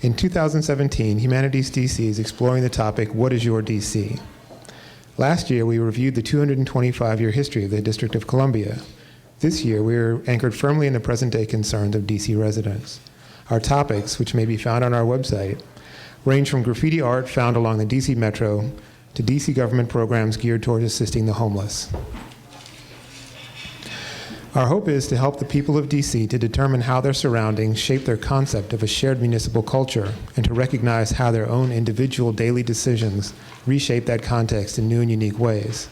In 2017, HumanitiesDC is exploring the topic, what is your DC? Last year, we reviewed the 225-year history of the District of Columbia. This year, we are anchored firmly in the present-day concerns of DC residents. Our topics, which may be found on our website, range from graffiti art found along the DC Metro to DC government programs geared towards assisting the homeless. Our hope is to help the people of DC to determine how their surroundings shape their concept of a shared municipal culture and to recognize how their own individual daily decisions reshape that context in new and unique ways.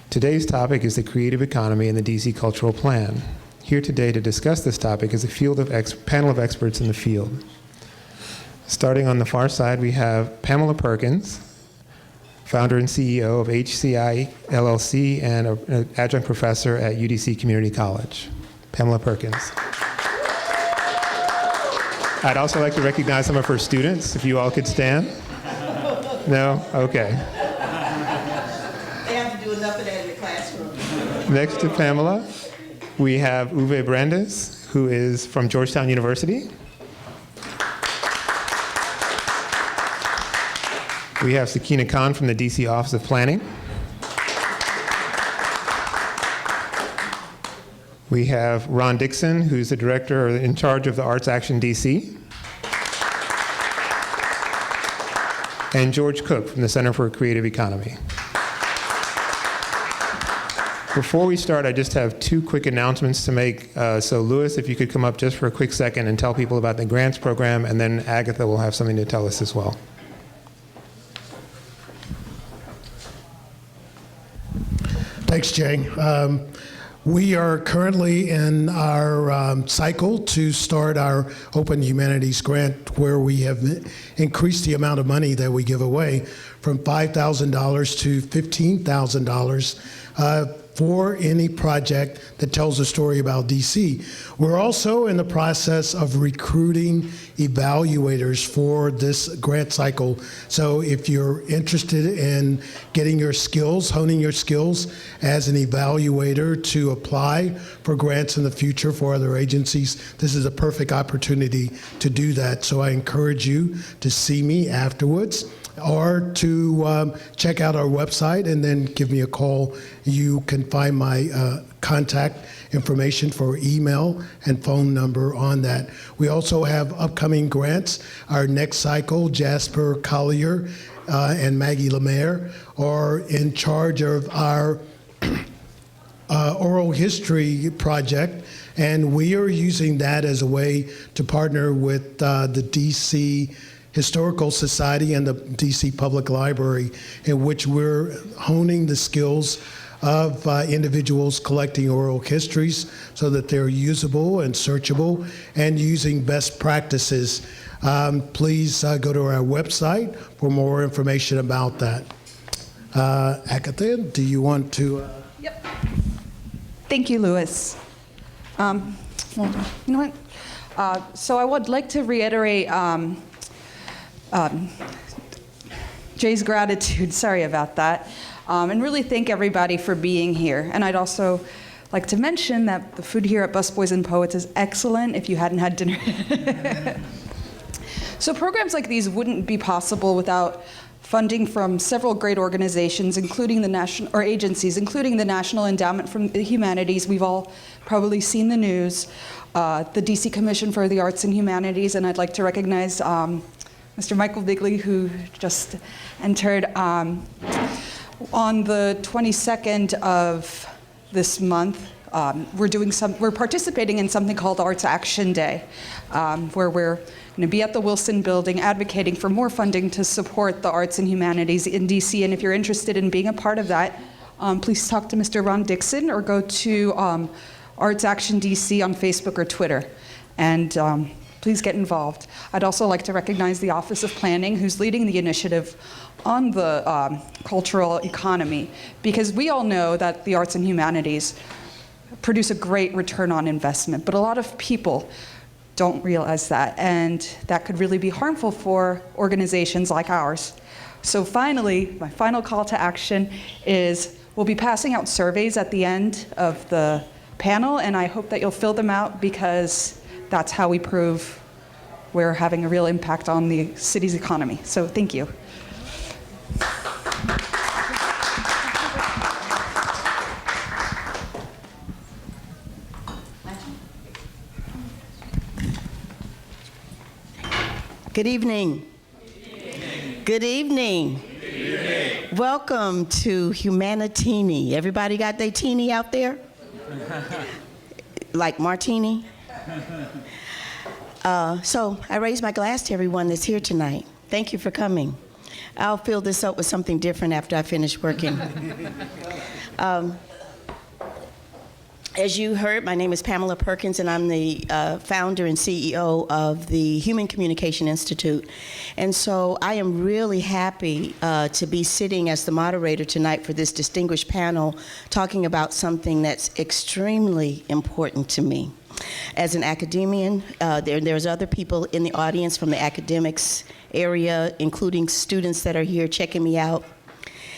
Today's topic is the creative economy and the DC Cultural Plan. Here today to discuss this topic is a panel of experts in the field. Starting on the far side, we have Pamela Perkins, founder and CEO of HCI LLC and an adjunct professor at UDC Community College. Pamela Perkins. I'd also like to recognize some of her students, if you all could stand. No? Okay. They have to do enough of that in the classroom. Next to Pamela, we have Uwe Brandes, who is from Georgetown University. We have Sakina Khan from the DC Office of Planning. We have Ron Dixon, who's the director or in charge of the Arts Action DC. And George Cook from the Center for a Creative Economy. Before we start, I just have two quick announcements to make. So Louis, if you could come up just for a quick second and tell people about the grants program, and then Agatha will have something to tell us as well. Thanks, Jay. We are currently in our cycle to start our Open Humanities Grant, where we have increased the amount of money that we give away from $5,000 to $15,000 for any project that tells a story about DC. We're also in the process of recruiting evaluators for this grant cycle. So if you're interested in getting your skills, honing your skills as an evaluator to apply for grants in the future for other agencies, this is a perfect opportunity to do that. So I encourage you to see me afterwards, or to check out our website and then give me a call. You can find my contact information for email and phone number on that. We also have upcoming grants. Our next cycle, Jasper Collier and Maggie Lemaire are in charge of our oral history project, and we are using that as a way to partner with the DC Historical Society and the DC Public Library, in which we're honing the skills of individuals collecting oral histories so that they're usable and searchable, and using best practices. Please go to our website for more information about that. Agatha, do you want to? Yep. Thank you, Louis. Well, you know what? So I would like to reiterate Jay's gratitude, sorry about that, and really thank everybody for being here. And I'd also like to mention that the food here at Busboys and Poets is excellent if you hadn't had dinner. So programs like these wouldn't be possible without funding from several great organizations, including agencies, including the National Endowment for the Humanities. We've all probably seen the news, the DC Commission for the Arts and Humanities, and I'd like to recognize Mr. Michael Bigley, who just entered. On the 22nd of this month, we're participating in something called Arts Action Day, where we're going to be at the Wilson Building advocating for more funding to support the arts and humanities in DC. And if you're interested in being a part of that, please talk to Mr. Ron Dixon or go to Arts Action DC on Facebook or Twitter. And please get involved. I'd also like to recognize the Office of Planning, who's leading the initiative on the cultural economy, because we all know that the arts and humanities produce a great return on investment, but a lot of people don't realize that, and that could really be harmful for organizations like ours. So finally, my final call to action is we'll be passing out surveys at the end of the panel, and I hope that you'll fill them out, because that's how we prove we're having a real impact on the city's economy. So thank you. Good evening. Good evening. Welcome to Humanitini. Everybody got their teeny out there? Like martini? So I raise my glass to everyone that's here tonight. Thank you for coming. I'll fill this up with something different after I finish working. As you heard, my name is Pamela Perkins, and I'm the founder and CEO of the Human Communication Institute. And so I am really happy to be sitting as the moderator tonight for this distinguished panel talking about something that's extremely important to me. As an academician, there's other people in the audience from the academics area, including students that are here checking me out,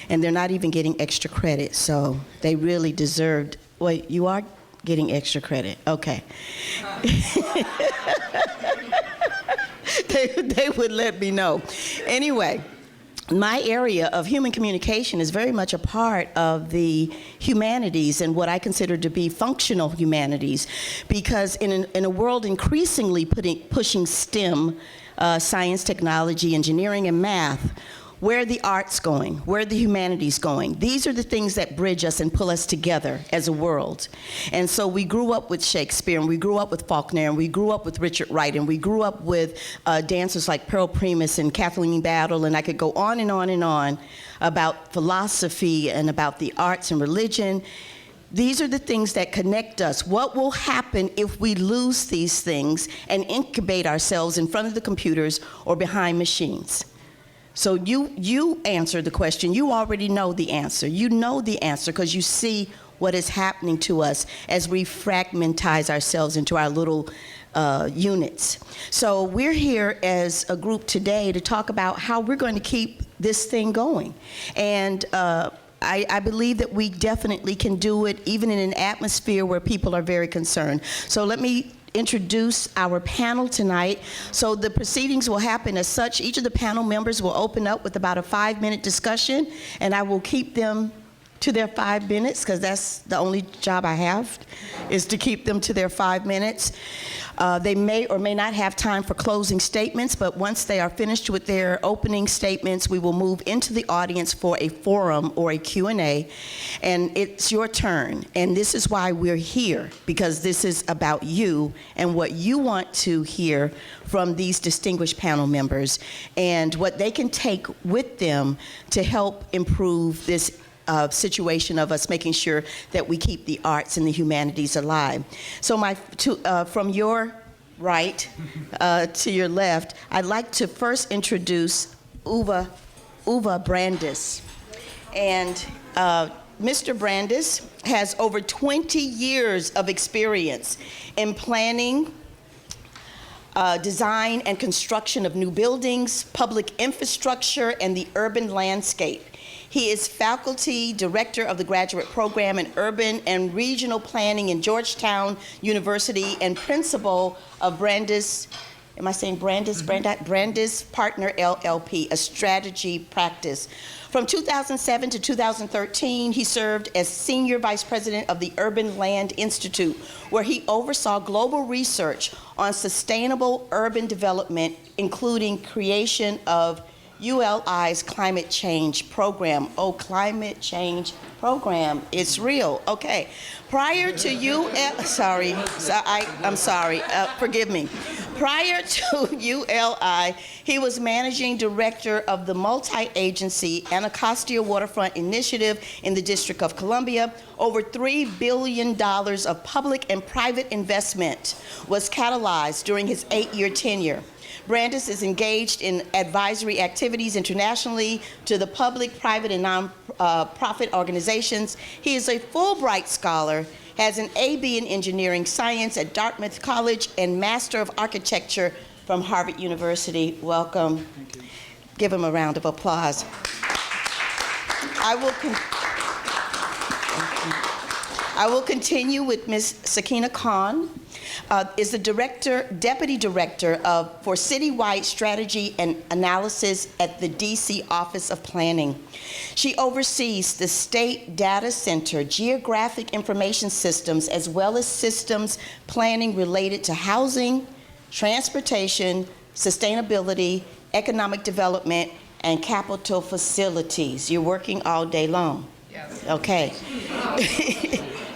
and they're not even getting extra credit, so they really deserved. Wait, you are getting extra credit? Okay. They would let me know. Anyway, my area of human communication is very much a part of the humanities and what I consider to be functional humanities, because in a world increasingly pushing STEM, science, technology, engineering, and math, where are the arts going? Where are the humanities going? These are the things that bridge us and pull us together as a world. And so we grew up with Shakespeare, and we grew up with Faulkner, and we grew up with Richard Wright, and we grew up with dancers like Pearl Primus and Kathleen Battle, and I could go on and on and on about philosophy and about the arts and religion. These are the things that connect us. What will happen if we lose these things and incubate ourselves in front of the computers or behind machines? So you answer the question. You already know the answer. You know the answer because you see what is happening to us as we fragmentize ourselves into our little units. So we're here as a group today to talk about how we're going to keep this thing going. And I believe that we definitely can do it even in an atmosphere where people are very concerned. So let me introduce our panel tonight. So the proceedings will happen as such. Each of the panel members will open up with about a 5-minute discussion, and I will keep them to their 5 minutes because that's the only job I have, is to keep them to their 5 minutes. They may or may not have time for closing statements, but once they are finished with their opening statements, we will move into the audience for a forum or a Q&A, and it's your turn. And this is why we're here, because this is about you and what you want to hear from these distinguished panel members and what they can take with them to help improve this situation of us making sure that we keep the arts and the humanities alive. So from your right to your left, I'd like to first introduce Uwe Brandes. And Mr. Brandes has over 20 years of experience in planning, design and construction of new buildings, public infrastructure, and the urban landscape. He is faculty director of the graduate program in urban and regional planning in Georgetown University and principal of Brandes, am I saying Brandes? Brandes Partner LLP, a strategy practice. From 2007 to 2013, he served as senior vice president of the Urban Land Institute, where he oversaw global research on sustainable urban development, including creation of ULI's climate change program. Oh, climate change program, it's real. Okay. Prior to forgive me. Prior to ULI, he was managing director of the multi-agency Anacostia Waterfront Initiative in the District of Columbia. Over $3 billion of public and private investment was catalyzed during his 8-year tenure. Brandes is engaged in advisory activities internationally to the public, private, and non-profit organizations. He is a Fulbright scholar, has an AB in engineering science at Dartmouth College, and Master of Architecture from Harvard University. Welcome. Thank you. Give him a round of applause. I I will continue with Ms. Sakina Khan, is the Deputy Director for Citywide Strategy and Analysis at the DC Office of Planning. She oversees the State Data Center, Geographic Information Systems, as well as systems planning related to housing, transportation, sustainability, economic development, and capital facilities. You're working all day long. Yes. Okay.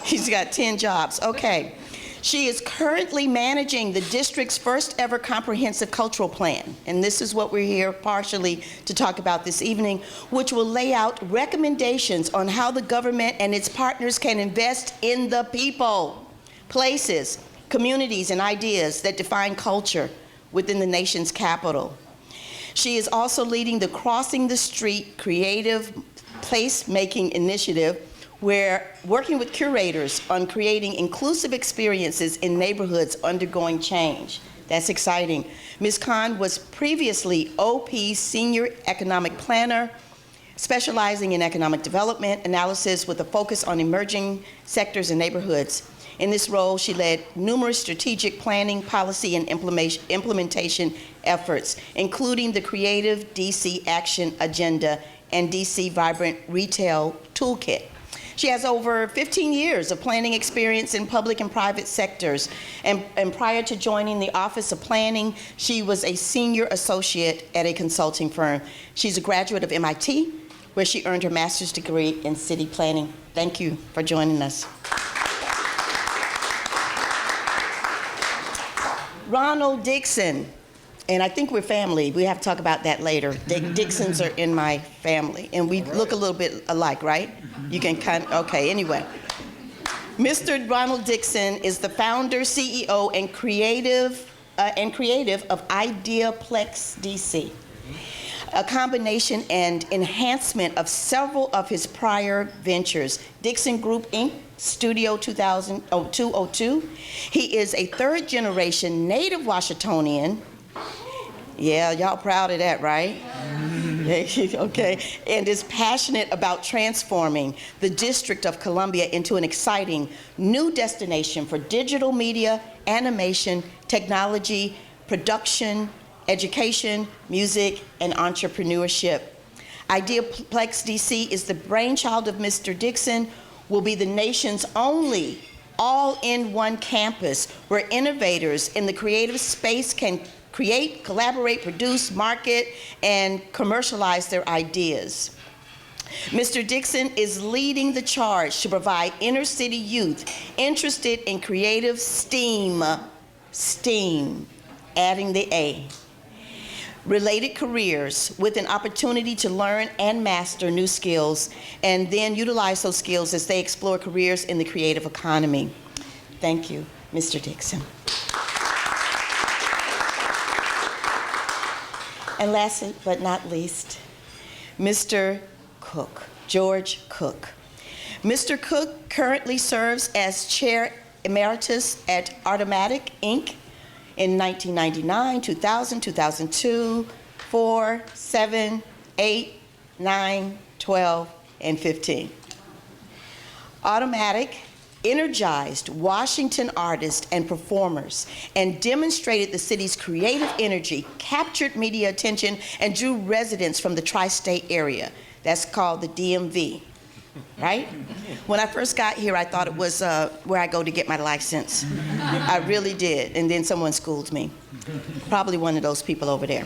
He's got 10 jobs. Okay. She is currently managing the district's first ever comprehensive cultural plan, and this is what we're here partially to talk about this evening, which will lay out recommendations on how the government and its partners can invest in the people, places, communities, and ideas that define culture within the nation's capital. She is also leading the Crossing the Street Creative Placemaking Initiative, where working with curators on creating inclusive experiences in neighborhoods undergoing change. That's exciting. Ms. Khan was previously OP's Senior Economic Planner, specializing in economic development analysis with a focus on emerging sectors and neighborhoods. In this role, she led numerous strategic planning, policy, and implementation efforts, including the Creative DC Action Agenda and DC Vibrant Retail Toolkit. She has over 15 years of planning experience in public and private sectors, and prior to joining the Office of Planning, she was a senior associate at a consulting firm. She's a graduate of MIT, where she earned her master's degree in city planning. Thank you for joining us. Ronald Dixon, and I think we're family. We have to talk about that later. Dixons are in my family, and we look a little bit alike, right? You can okay, anyway. Mr. Ronald Dixon is the founder, CEO, and creative of Ideaplex DC, a combination and enhancement of several of his prior ventures. Dixon Group, Inc., Studio 202. He is a third-generation native Washingtonian. Yeah, y'all proud of that, right? Okay, and is passionate about transforming the District of Columbia into an exciting new destination for digital media, animation, technology, production, education, music, and entrepreneurship. Ideaplex DC is the brainchild of Mr. Dixon, will be the nation's only all-in-one campus where innovators in the creative space can create, collaborate, produce, market, and commercialize their ideas. Mr. Dixon is leading the charge to provide inner city youth interested in creative STEAM, adding the A, related careers with an opportunity to learn and master new skills and then utilize those skills as they explore careers in the creative economy. Thank you, Mr. Dixon. And last but not least, Mr. Cook, George Cook. Mr. Cook currently serves as Chair Emeritus at Automatic, Inc. in 1999, 2000, 2002, 4, 7, 8, 9, 12, and 15. Automatic energized Washington artists and performers and demonstrated the city's creative energy, captured media attention, and drew residents from the tri-state area. That's called the DMV, right? When I first got here, I thought it was where I go to get my license. I really did, and then someone schooled me. Probably one of those people over there.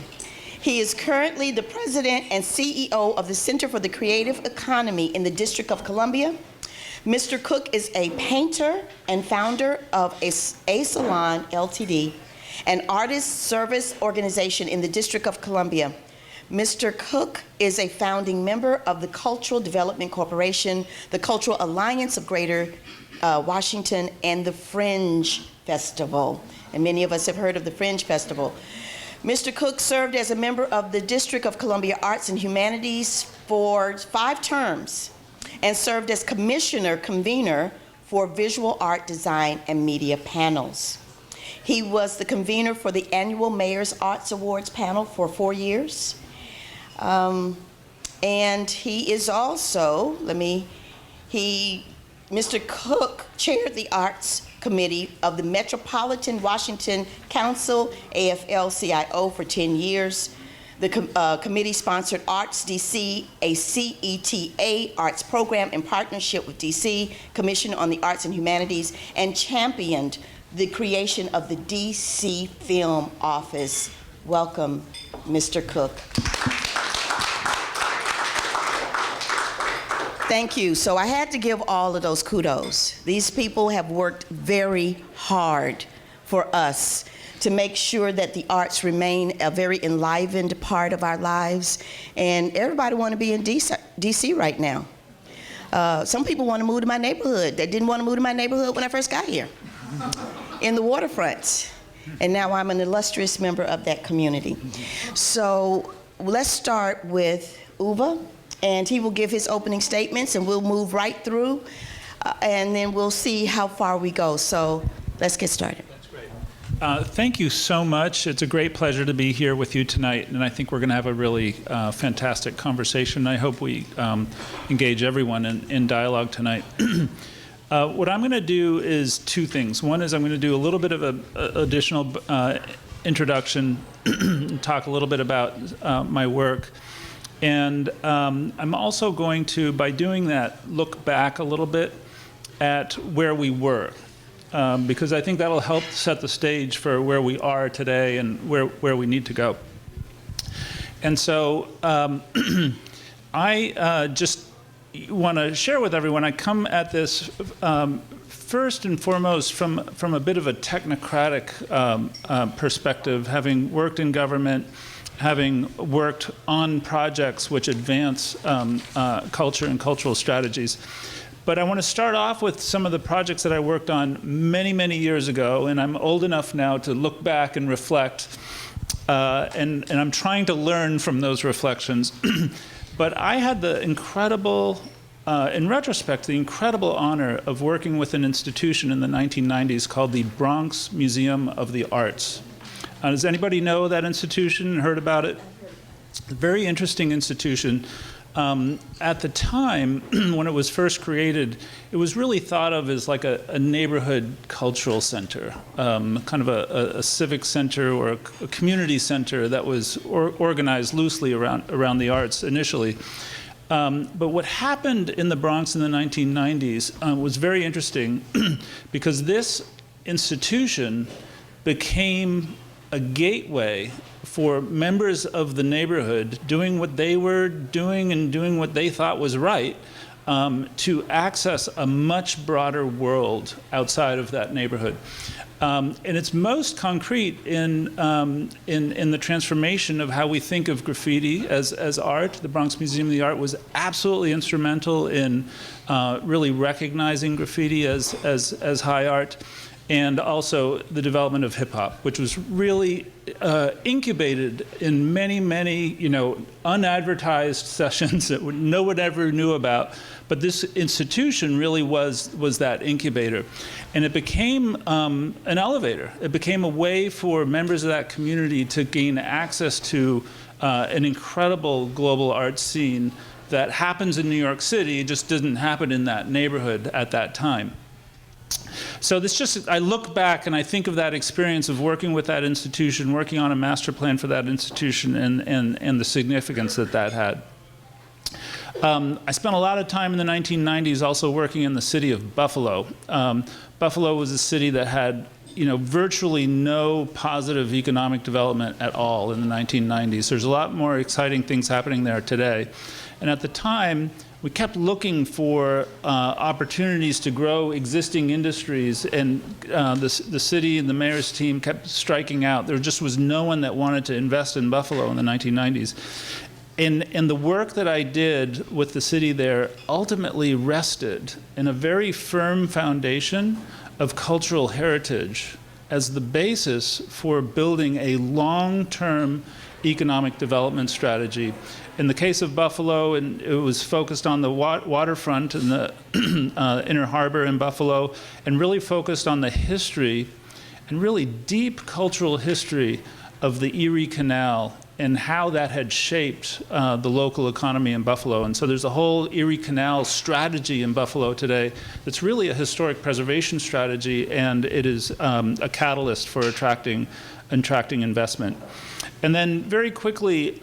He is currently the president and CEO of the Center for the Creative Economy in the District of Columbia. Mr. Cook is a painter and founder of A Salon Ltd., an artist service organization in the District of Columbia. Mr. Cook is a founding member of the Cultural Development Corporation, the Cultural Alliance of Greater Washington, and the Fringe Festival. And many of us have heard of the Fringe Festival. Mr. Cook served as a member of the District of Columbia Arts and Humanities for 5 terms and served as convener for visual art design and media panels. He was the convener for the annual Mayor's Arts Awards panel for 4 years. And he is also, he Mr. Cook chaired the Arts Committee of the Metropolitan Washington Council, AFL-CIO, for 10 years. The committee sponsored HumanitiesDC, a CETA arts program in partnership with DC Commission on the Arts and Humanities, and championed the creation of the DC Film Office. Welcome, Mr. Cook. Thank you. So I had to give all of those kudos. These people have worked very hard for us to make sure that the arts remain a very enlivened part of our lives. And everybody want to be in DC right now. Some people want to move to my neighborhood. They didn't want to move to my neighborhood when I first got here, in the waterfront. And now I'm an illustrious member of that community. So let's start with Uwe, and he will give his opening statements, and we'll move right through, and then we'll see how far we go. So let's get started. That's great. Thank you so much. It's a great pleasure to be here with you tonight, and I think we're going to have a really fantastic conversation. I hope we engage everyone in dialogue tonight. What I'm going to do is two things. One is I'm going to do a little bit of an additional introduction, talk a little bit about my work. And I'm also going to, by doing that, look back a little bit at where we were, because I think that'll help set the stage for where we are today and where we need to go. And so I just want to share with everyone, I come at this first and foremost from a bit of a technocratic perspective, having worked in government, having worked on projects which advance culture and cultural strategies. But I want to start off with some of the projects that I worked on many, many years ago, and I'm old enough now to look back and reflect, and I'm trying to learn from those reflections. But I had the incredible, in retrospect, the incredible honor of working with an institution in the 1990s called the Bronx Museum of the Arts. Does anybody know that institution, heard about it? A very interesting institution. At the time, when it was first created, it was really thought of as like a neighborhood cultural center, kind of a civic center or a community center that was organized loosely around the arts initially. But what happened in the Bronx in the 1990s was very interesting because this institution became a gateway for members of the neighborhood doing what they were doing and doing what they thought was right to access a much broader world outside of that neighborhood. And it's most concrete in the transformation of how we think of graffiti as art. The Bronx Museum of the Art was absolutely instrumental in really recognizing graffiti as high art. And also the development of hip hop, which was really incubated in many, many, unadvertised sessions that no one ever knew about. But this institution really was that incubator, and it became an elevator. It became a way for members of that community to gain access to an incredible global art scene that happens in New York City. It just didn't happen in that neighborhood at that time. So I look back and I think of that experience of working with that institution, working on a master plan for that institution, and the significance that had. I spent a lot of time in the 1990s also working in the city of Buffalo. Buffalo was a city that had virtually no positive economic development at all in the 1990s. There's a lot more exciting things happening there today. And at the time, we kept looking for opportunities to grow existing industries, and the city and the mayor's team kept striking out. There just was no one that wanted to invest in Buffalo in the 1990s. And the work that I did with the city there ultimately rested in a very firm foundation of cultural heritage as the basis for building a long-term economic development strategy. In the case of Buffalo, and it was focused on the waterfront and the Inner Harbor in Buffalo, and really focused on the history and really deep cultural history of the Erie Canal and how that had shaped the local economy in Buffalo. And so there's a whole Erie Canal strategy in Buffalo today that's really a historic preservation strategy, and it is a catalyst for attracting investment. And then very quickly,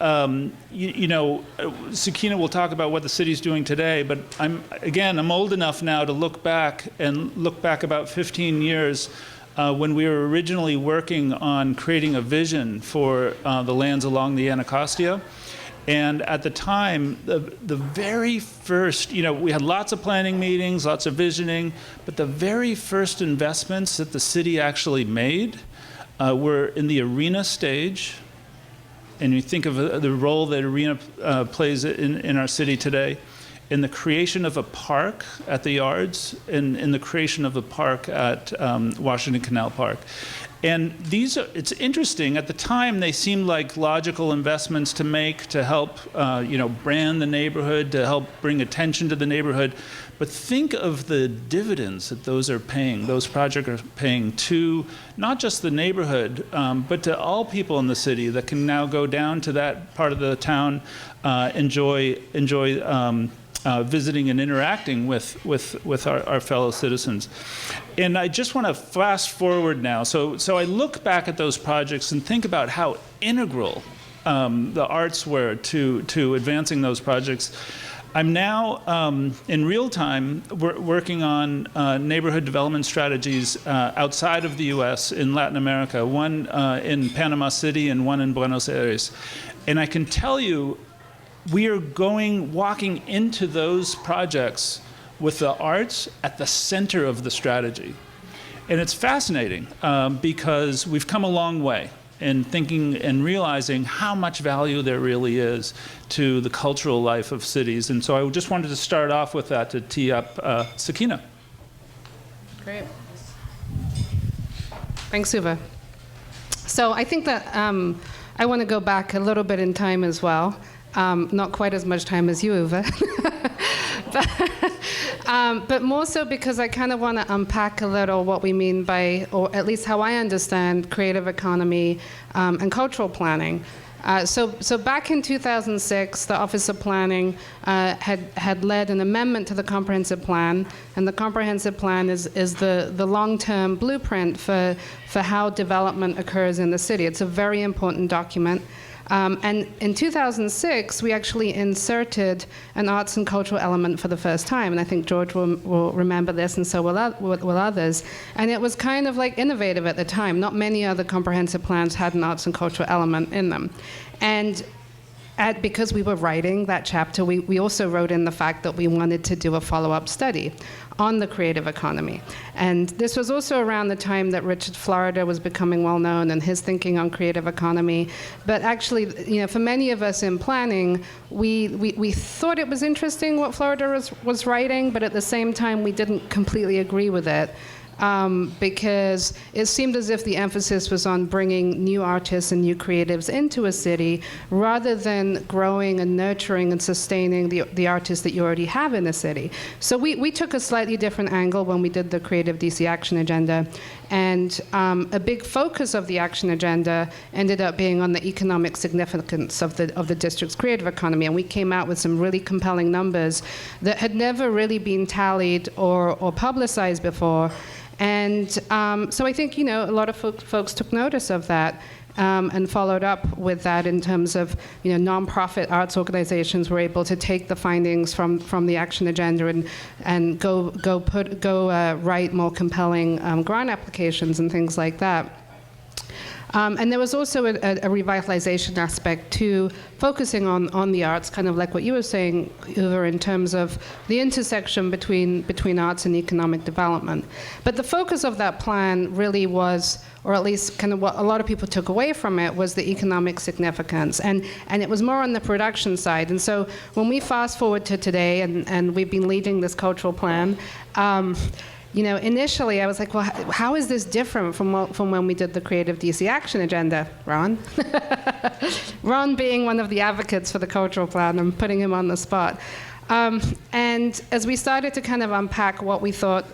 Sakina will talk about what the city's doing today, but I'm old enough now to look back about 15 years when we were originally working on creating a vision for the lands along the Anacostia. And at the time, the very first, we had lots of planning meetings, lots of visioning, but the very first investments that the city actually made were in the arena stage. And you think of the role that arena plays in our city today, in the creation of a park at the Yards, in the creation of a park at Washington Canal Park. And it's interesting, at the time they seemed like logical investments to make to help brand the neighborhood, to help bring attention to the neighborhood. But think of the dividends that those projects are paying to not just the neighborhood, but to all people in the city that can now go down to that part of the town, enjoy visiting and interacting with our fellow citizens. And I just want to fast forward now. So I look back at those projects and think about how integral the arts were to advancing those projects. I'm now, in real time, working on neighborhood development strategies outside of the U.S. in Latin America, one in Panama City and one in Buenos Aires. And I can tell you, we are walking into those projects with the arts at the center of the strategy. And it's fascinating because we've come a long way in thinking and realizing how much value there really is to the cultural life of cities. And so I just wanted to start off with that to tee up Sakina. Great. Thanks, Uwe. So I think that I want to go back a little bit in time as well. Not quite as much time as you, Uwe. But more so because I kind of want to unpack a little what we mean by, or at least how I understand, creative economy and cultural planning. So back in 2006, the Office of Planning had led an amendment to the Comprehensive Plan, and the Comprehensive Plan is the long-term blueprint for how development occurs in the city. It's a very important document. And in 2006, we actually inserted an arts and cultural element for the first time. And I think George will remember this, and so will others. And it was kind of like innovative at the time. Not many other comprehensive plans had an arts and cultural element in them. And because we were writing that chapter, we also wrote in the fact that we wanted to do a follow-up study on the creative economy. And this was also around the time that Richard Florida was becoming well-known and his thinking on creative economy. But actually, for many of us in planning, we thought it was interesting what Florida was writing, but at the same time, we didn't completely agree with it. Because it seemed as if the emphasis was on bringing new artists and new creatives into a city rather than growing and nurturing and sustaining the artists that you already have in a city. So we took a slightly different angle when we did the Creative DC Action Agenda. And a big focus of the action agenda ended up being on the economic significance of the district's creative economy. And we came out with some really compelling numbers that had never really been tallied or publicized before. And so I think, a lot of folks took notice of that and followed up with that in terms of, nonprofit arts organizations were able to take the findings from the action agenda and go write more compelling grant applications and things like that. And there was also a revitalization aspect to focusing on the arts, kind of like what you were saying, Uwe, in terms of the intersection between arts and economic development. But the focus of that plan really was, or at least kind of what a lot of people took away from it, was the economic significance. And it was more on the production side. And so when we fast forward to today, and we've been leading this cultural plan, initially I was like, well, how is this different from when we did the Creative DC Action Agenda, Ron? Ron being one of the advocates for the cultural plan, I'm putting him on the spot. And as we started to kind of unpack what we thought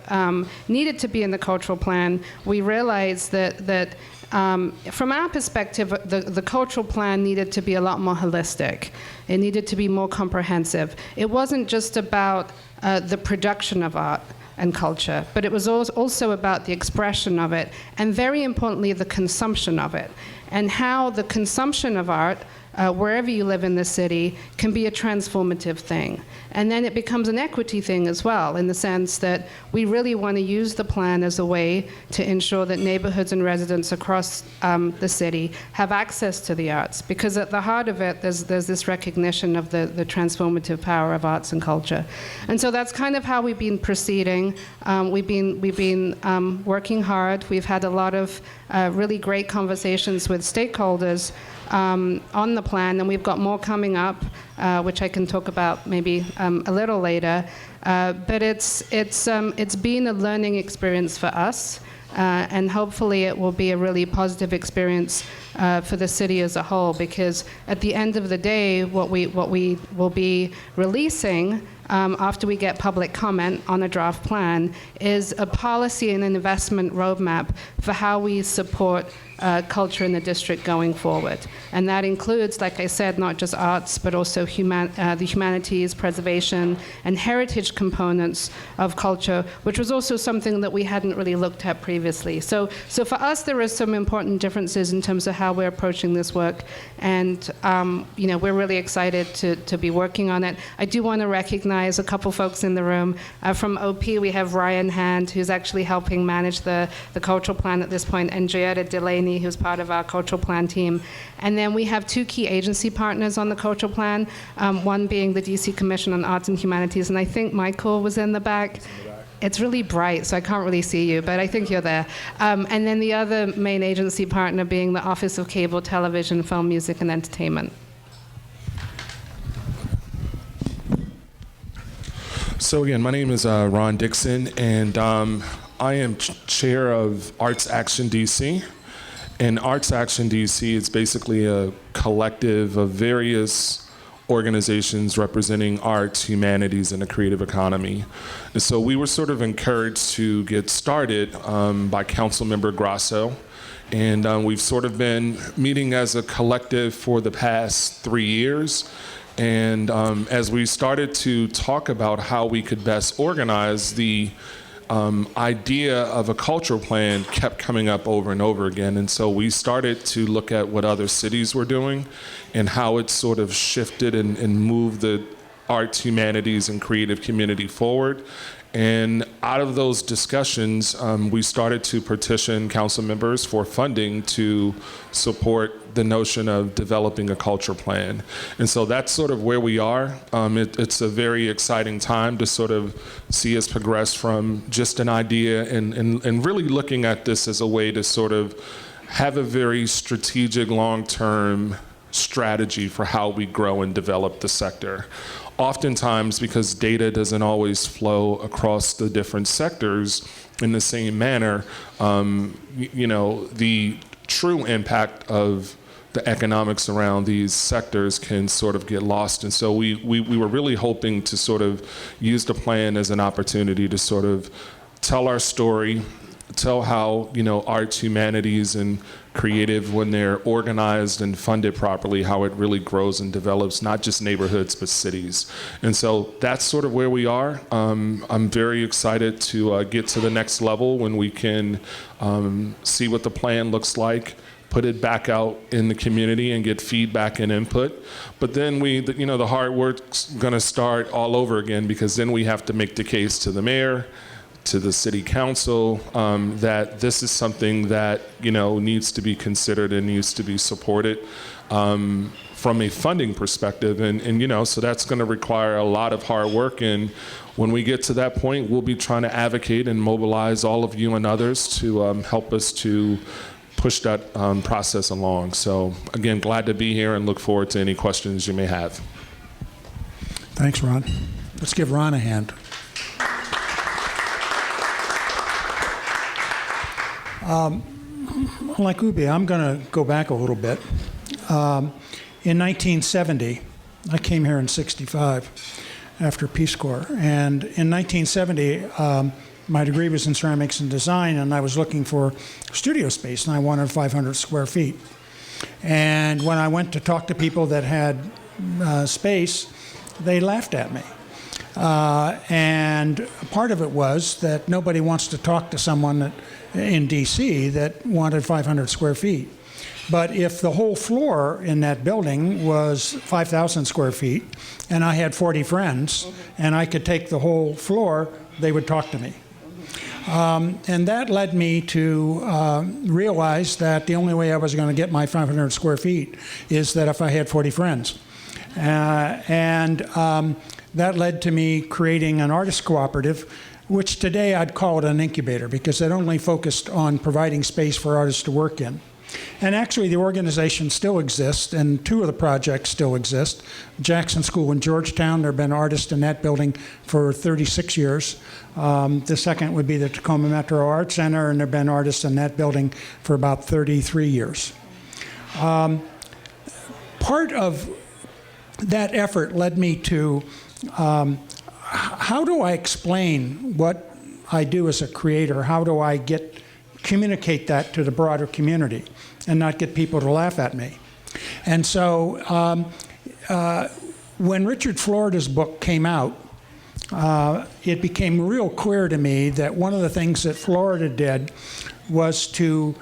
needed to be in the cultural plan, we realized that From our perspective, the cultural plan needed to be a lot more holistic. It needed to be more comprehensive. It wasn't just about the production of art and culture, but it was also about the expression of it, and very importantly, the consumption of it, and how the consumption of art, wherever you live in the city, can be a transformative thing. And then it becomes an equity thing as well, in the sense that we really want to use the plan as a way to ensure that neighborhoods and residents across the city have access to the arts. Because at the heart of it, there's this recognition of the transformative power of arts and culture. And so that's kind of how we've been proceeding. We've been working hard. We've had a lot of really great conversations with stakeholders on the plan, and we've got more coming up, which I can talk about maybe a little later. But it's been a learning experience for us, and hopefully it will be a really positive experience for the city as a whole. Because at the end of the day, what we will be releasing after we get public comment on a draft plan is a policy and an investment roadmap for how we support culture in the district going forward. And that includes, like I said, not just arts, but also the humanities, preservation, and heritage components of culture, which was also something that we hadn't really looked at previously. So for us, there are some important differences in terms of how we're approaching this work, and we're really excited to be working on it. I do want to recognize a couple folks in the room. From OP, we have Ryan Hand, who's actually helping manage the cultural plan at this point, and Joetta Delaney, who's part of our cultural plan team. And then we have two key agency partners on the cultural plan, one being the DC Commission on Arts and Humanities, and I think Michael was in the back. It's really bright, so I can't really see you, but I think you're there. And then the other main agency partner being the Office of Cable Television, Film, Music, and Entertainment. So again, my name is Ron Dixon, and I am chair of Arts Action DC. And Arts Action DC is basically a collective of various organizations representing arts, humanities, and the creative economy. And so we were sort of encouraged to get started by Councilmember Grasso. And we've sort of been meeting as a collective for the past 3 years. And as we started to talk about how we could best organize, the idea of a cultural plan kept coming up over and over again. And so we started to look at what other cities were doing and how it sort of shifted and moved the arts, humanities, and creative community forward. And out of those discussions, we started to petition council members for funding to support the notion of developing a culture plan. And so that's sort of where we are. It's a very exciting time to sort of see us progress from just an idea and really looking at this as a way to sort of have a very strategic long-term strategy for how we grow and develop the sector. Oftentimes, because data doesn't always flow across the different sectors in the same manner, the true impact of the economics around these sectors can sort of get lost. And so we were really hoping to sort of use the plan as an opportunity to sort of tell our story, tell how, arts, humanities, and creative, when they're organized and funded properly, how it really grows and develops not just neighborhoods, but cities. And so that's sort of where we are. I'm very excited to get to the next level when we can see what the plan looks like, put it back out in the community and get feedback and input. But then the hard work's gonna start all over again, because then we have to make the case to the mayor, to the city council, that this is something that needs to be considered and needs to be supported from a funding perspective, and so that's going to require a lot of hard work. And when we get to that point, we'll be trying to advocate and mobilize all of you and others to help us to push that process along. So again, glad to be here and look forward to any questions you may have. Thanks, Ron. Let's give Ron a hand. Like Ubi, I'm going to go back a little bit. In 1970, I came here in '65 after Peace Corps, and in 1970, My degree was in ceramics and design, and I was looking for studio space, and I wanted 500 square feet. And when I went to talk to people that had space, they laughed at me. And part of it was that nobody wants to talk to someone in DC that wanted 500 square feet. But if the whole floor in that building was 5,000 square feet, and I had 40 friends, and I could take the whole floor, they would talk to me. And that led me to realize that the only way I was going to get my 500 square feet is that if I had 40 friends. That led to me creating an artist cooperative, which today I'd call it an incubator, because it only focused on providing space for artists to work in. And actually, the organization still exists, and 2 of the projects still exist. Jackson School in Georgetown, there have been artists in that building for 36 years. The second would be the Tacoma Metro Art Center, and there have been artists in that building for about 33 years. Part of that effort led me to how do I explain what I do as a creator? How do I communicate that to the broader community and not get people to laugh at me? And so when Richard Florida's book came out, it became real clear to me that one of the things that Florida did was to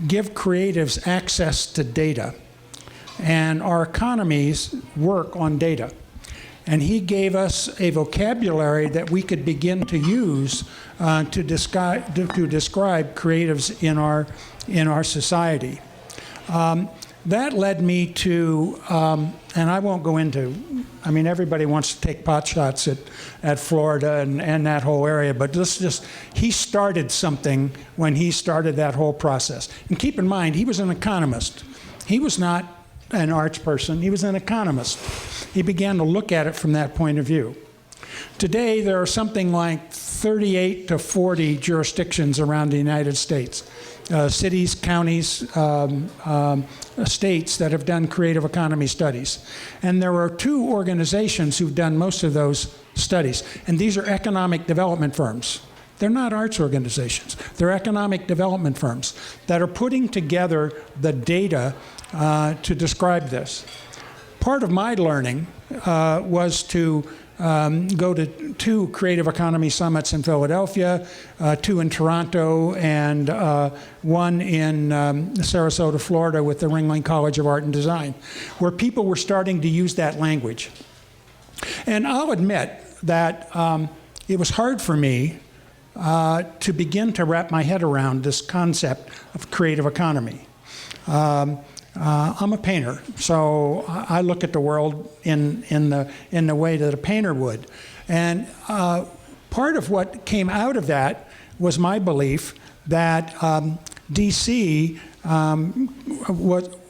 give creatives access to data. And our economies work on data. And he gave us a vocabulary that we could begin to use to describe creatives in our society. That led me to, and I won't go into, I mean, everybody wants to take pot shots at Florida and that whole area, but he started something when he started that whole process. And keep in mind, he was an economist. He was not an arts person, he was an economist. He began to look at it from that point of view. Today, there are something like 38 to 40 jurisdictions around the United States, cities, counties, states that have done creative economy studies. And there are 2 organizations who've done most of those studies, and these are economic development firms. They're not arts organizations. They're economic development firms that are putting together the data to describe this. Part of my learning was to go to 2 creative economy summits in Philadelphia, 2 in Toronto, and 1 in Sarasota, Florida with the Ringling College of Art and Design, where people were starting to use that language. And I'll admit that it was hard for me to begin to wrap my head around this concept of creative economy. I'm a painter, so I look at the world in the way that a painter would. And part of what came out of that was my belief that DC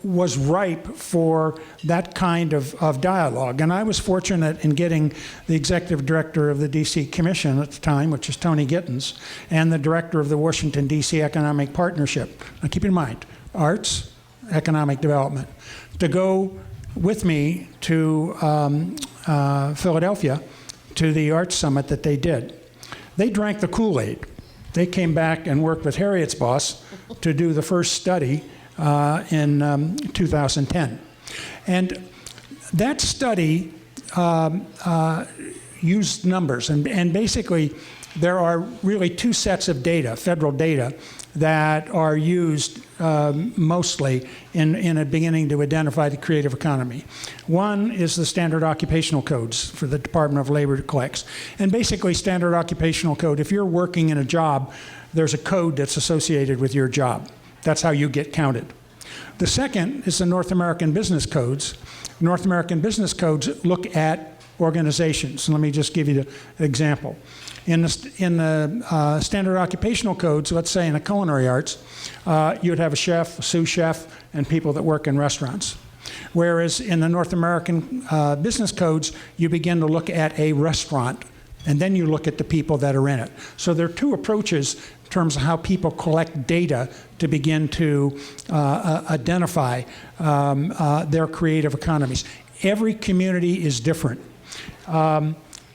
was ripe for that kind of dialogue. And I was fortunate in getting the executive director of the DC Commission at the time, which is Tony Gittins, and the director of the Washington DC Economic Partnership. Now keep in mind, arts, economic development, to go with me to Philadelphia to the Arts Summit that they did. They drank the Kool-Aid. They came back and worked with Harriet's boss to do the first study in 2010. And that study used numbers. And basically, there are really 2 sets of data, federal data, that are used mostly in a beginning to identify the creative economy. One is the standard occupational codes for the Department of Labor collects. And basically, standard occupational code, if you're working in a job, there's a code that's associated with your job. That's how you get counted. The second is the North American Business Codes. North American Business Codes look at organizations. Let me just give you the example. In the standard occupational codes, let's say in the culinary arts, you would have a chef, a sous chef, and people that work in restaurants. Whereas in the North American business codes, you begin to look at a restaurant, and then you look at the people that are in it. So there are 2 approaches in terms of how people collect data to begin to identify their creative economies. Every community is different.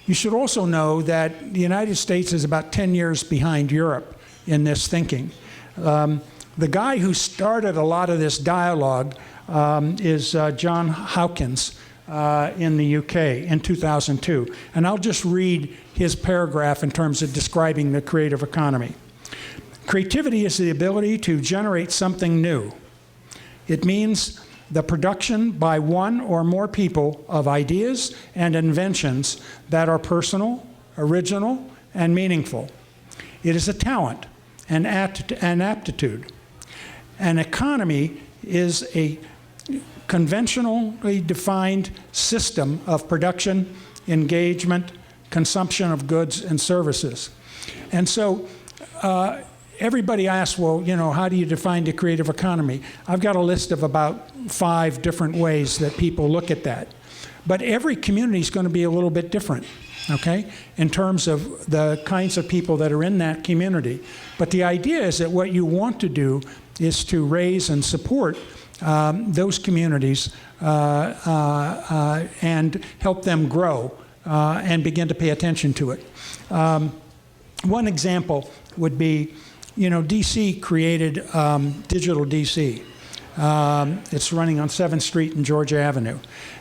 You should also know that the United States is about 10 years behind Europe in this thinking. The guy who started a lot of this dialogue is John Howkins in the UK in 2002. And I'll just read his paragraph in terms of describing the creative economy. Creativity is the ability to generate something new. It means the production by one or more people of ideas and inventions that are personal, original, and meaningful. It is a talent, an aptitude. An economy is a conventionally defined system of production, engagement, consumption of goods and services. And so everybody asks, well, you know, how do you define the creative economy? I've got a list of about 5 different ways that people look at that. But every community is going to be a little bit different, okay, in terms of the kinds of people that are in that community. But the idea is that what you want to do is to raise and support those communities and help them grow and begin to pay attention to it. One example would be, you know, DC created Digital DC. It's running on 7th Street and Georgia Avenue.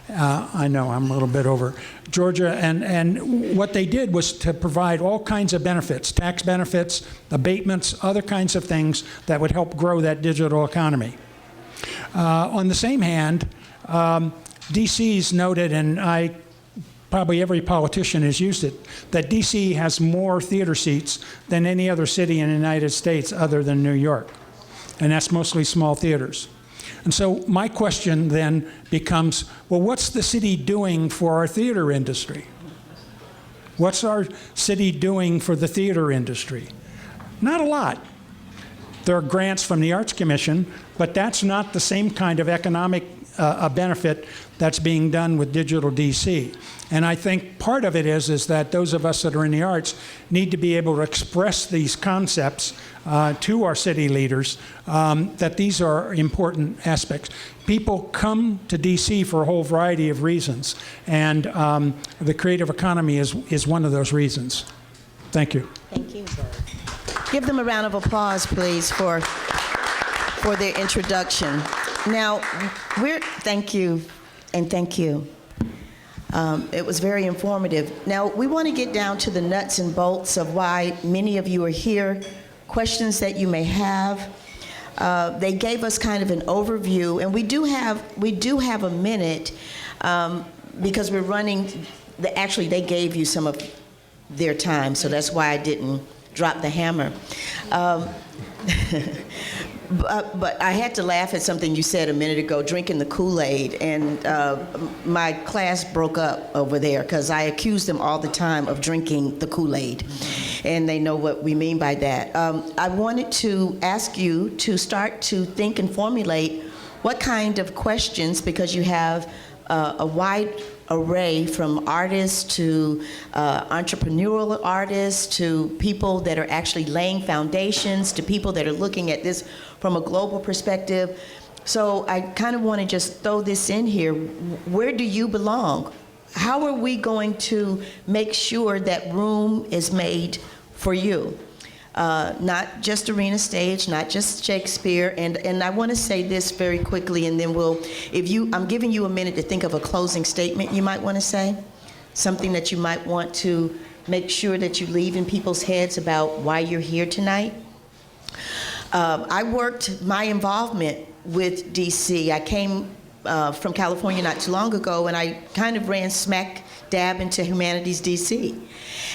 I know I'm a little bit over Georgia, and what they did was to provide all kinds of benefits, tax benefits, abatements, other kinds of things that would help grow that digital economy. On the same hand, DC's noted, and probably every politician has used it, that DC has more theater seats than any other city in the United States other than New York. And that's mostly small theaters. And so my question then becomes, well, what's the city doing for our theater industry? What's our city doing for the theater industry? Not a lot. There are grants from the Arts Commission, but that's not the same kind of economic benefit that's being done with Digital DC. And I think part of it is that those of us that are in the arts need to be able to express these concepts to our city leaders, that these are important aspects. People come to DC for a whole variety of reasons, and the creative economy is one of those reasons. Thank you. Thank you. Give them a round of applause, please, for their introduction. Now, thank you, and thank you. It was very informative. Now, we want to get down to the nuts and bolts of why many of you are here, questions that you may have. They gave us kind of an overview, and we do have a minute because we're running. Actually, they gave you some of their time, so that's why I didn't drop the hammer. But I had to laugh at something you said a minute ago, drinking the Kool-Aid, and my class broke up over there because I accuse them all the time of drinking the Kool-Aid, and they know what we mean by that. I wanted to ask you to start to think and formulate what kind of questions, because you have a wide array from artists to entrepreneurial artists to people that are actually laying foundations to people that are looking at this from a global perspective. So I kind of want to just throw this in here. Where do you belong? How are we going to make sure that room is made for you? Not just arena stage, not just Shakespeare, and I want to say this very quickly, and then I'm giving you a minute to think of a closing statement you might want to say, something that you might want to make sure that you leave in people's heads about why you're here tonight. I worked my involvement with DC. I came from California not too long ago, and I kind of ran smack dab into HumanitiesDC.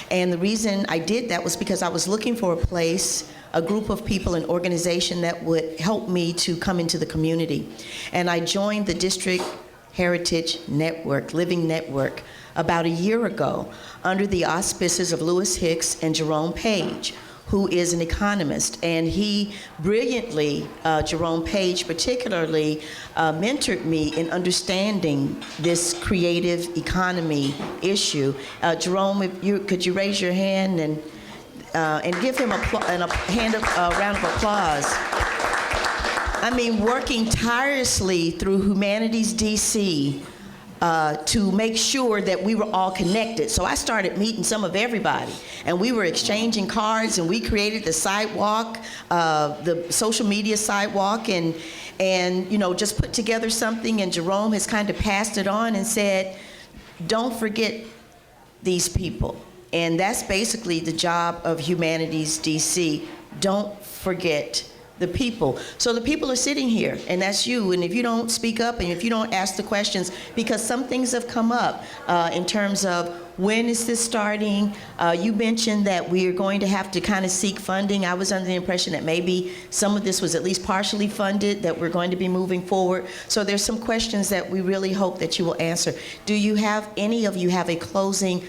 And the reason I did that was because I was looking for a place, a group of people, an organization that would help me to come into the community. And I joined the District Heritage Network, Living Network, about a year ago under the auspices of Lewis Hicks and Jerome Page, who is an economist, and he brilliantly, Jerome Page particularly, mentored me in understanding this creative economy issue. Jerome, could you raise your hand and give him a round of applause? I mean, working tirelessly through HumanitiesDC, to make sure that we were all connected. So I started meeting some of everybody, and we were exchanging cards, and we created the sidewalk, the social media sidewalk, and just put together something, and Jerome has kind of passed it on and said, don't forget these people. And that's basically the job of HumanitiesDC. Don't forget the people. So the people are sitting here, and that's you. And if you don't speak up and if you don't ask the questions, because some things have come up in terms of when is this starting? You mentioned that we are going to have to kind of seek funding. I was under the impression that maybe some of this was at least partially funded, that we're going to be moving forward. So there's some questions that we really hope that you will answer. Do you have, any of you have a closing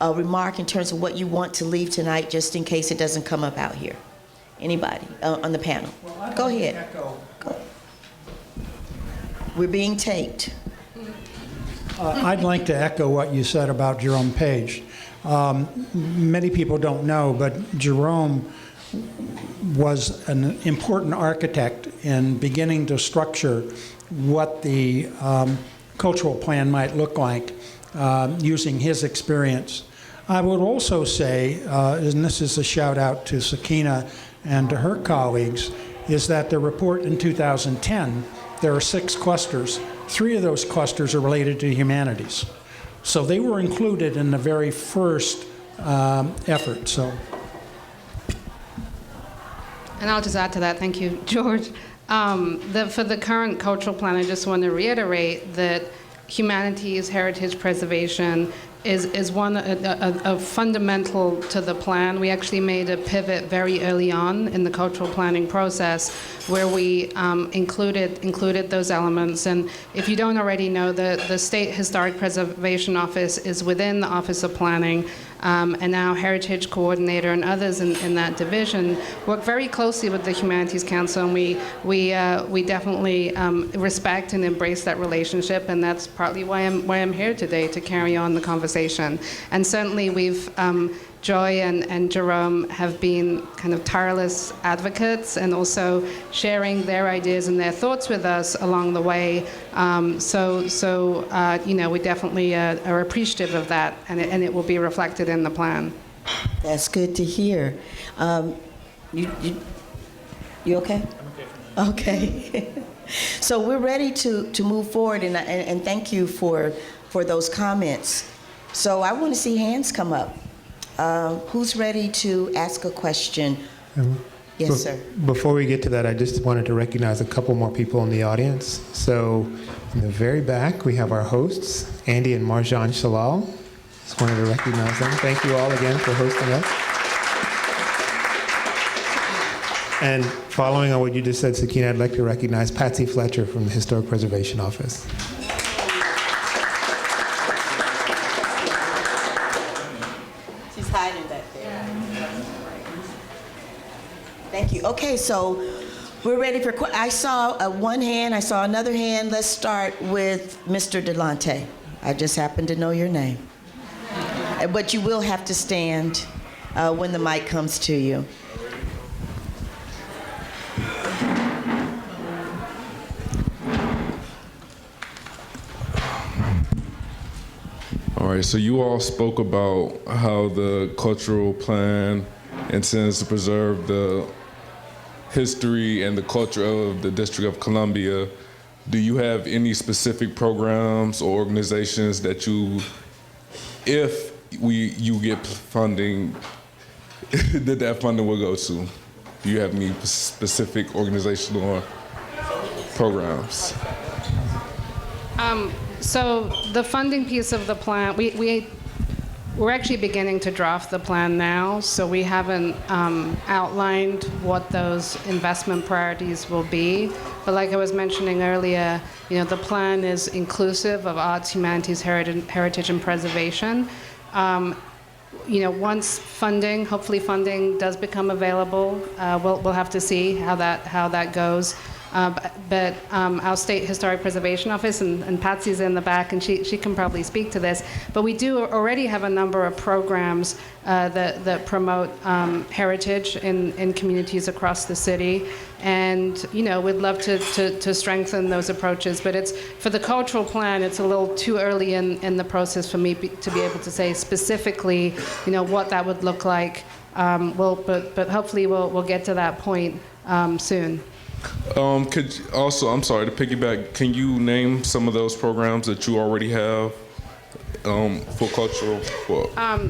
remark in terms of what you want to leave tonight, just in case it doesn't come up out here? Anybody on the panel? Well, go ahead. Go. We're being taped. I'd like to echo what you said about Jerome Page. Many people don't know, but Jerome was an important architect in beginning to structure what the cultural plan might look like using his experience. I would also say, and this is a shout out to Sakina and to her colleagues, is that the report in 2010, there are 6 clusters. 3 of those clusters are related to humanities. So they were included in the very first effort. So. And I'll just add to that, thank you, George. For the current cultural plan, I just want to reiterate that humanities, heritage preservation is one fundamental to the plan. We actually made a pivot very early on in the cultural planning process where we included those elements. And if you don't already know, the State Historic Preservation Office is within the Office of Planning, and now Heritage Coordinator and others in that division work very closely with the Humanities Council, and we definitely respect and embrace that relationship, and that's partly why I'm here today, to carry on the conversation. And certainly we've Joy and Jerome have been kind of tireless advocates and also sharing their ideas and their thoughts with us along the way. We definitely are appreciative of that, and it will be reflected in the plan. That's good to hear. You okay? I'm okay. Okay. So we're ready to move forward, and thank you for those comments. So I want to see hands come up. Who's ready to ask a question? Yes, sir. Before we get to that, I just wanted to recognize a couple more people in the audience. So in the very back, we have our hosts, Andy and Marjan Shalal. Just wanted to recognize them. Thank you all again for hosting us. And following on what you just said, Sakina, I'd like to recognize Patsy Fletcher from the Historic Preservation Office. She's hiding back there. Thank you. Okay, so we're ready for, I saw one hand, I saw another hand. Let's start with Mr. Delante. I just happen to know your name. But you will have to stand when the mic comes to you. All right, so you all spoke about how the cultural plan intends to preserve the history and the culture of the District of Columbia. Do you have any specific programs or organizations that if you get funding, that funding will go to? Do you have any specific organizational or programs? So the funding piece of the plan, we're actually beginning to draft the plan now, so we haven't outlined what those investment priorities will be. But like I was mentioning earlier, the plan is inclusive of arts, humanities, heritage, and preservation. Once hopefully funding does become available, we'll have to see how that goes. But our State Historic Preservation Office, and Patsy's in the back, and she can probably speak to this, but we do already have a number of programs that promote heritage in communities across the city. And, you know, we'd love to strengthen those approaches, but it's, for the cultural plan, it's a little too early in the process for me to be able to say specifically, you know, what that would look like. But hopefully we'll get to that point soon. Could also, I'm sorry to piggyback, can you name some of those programs that you already have for cultural?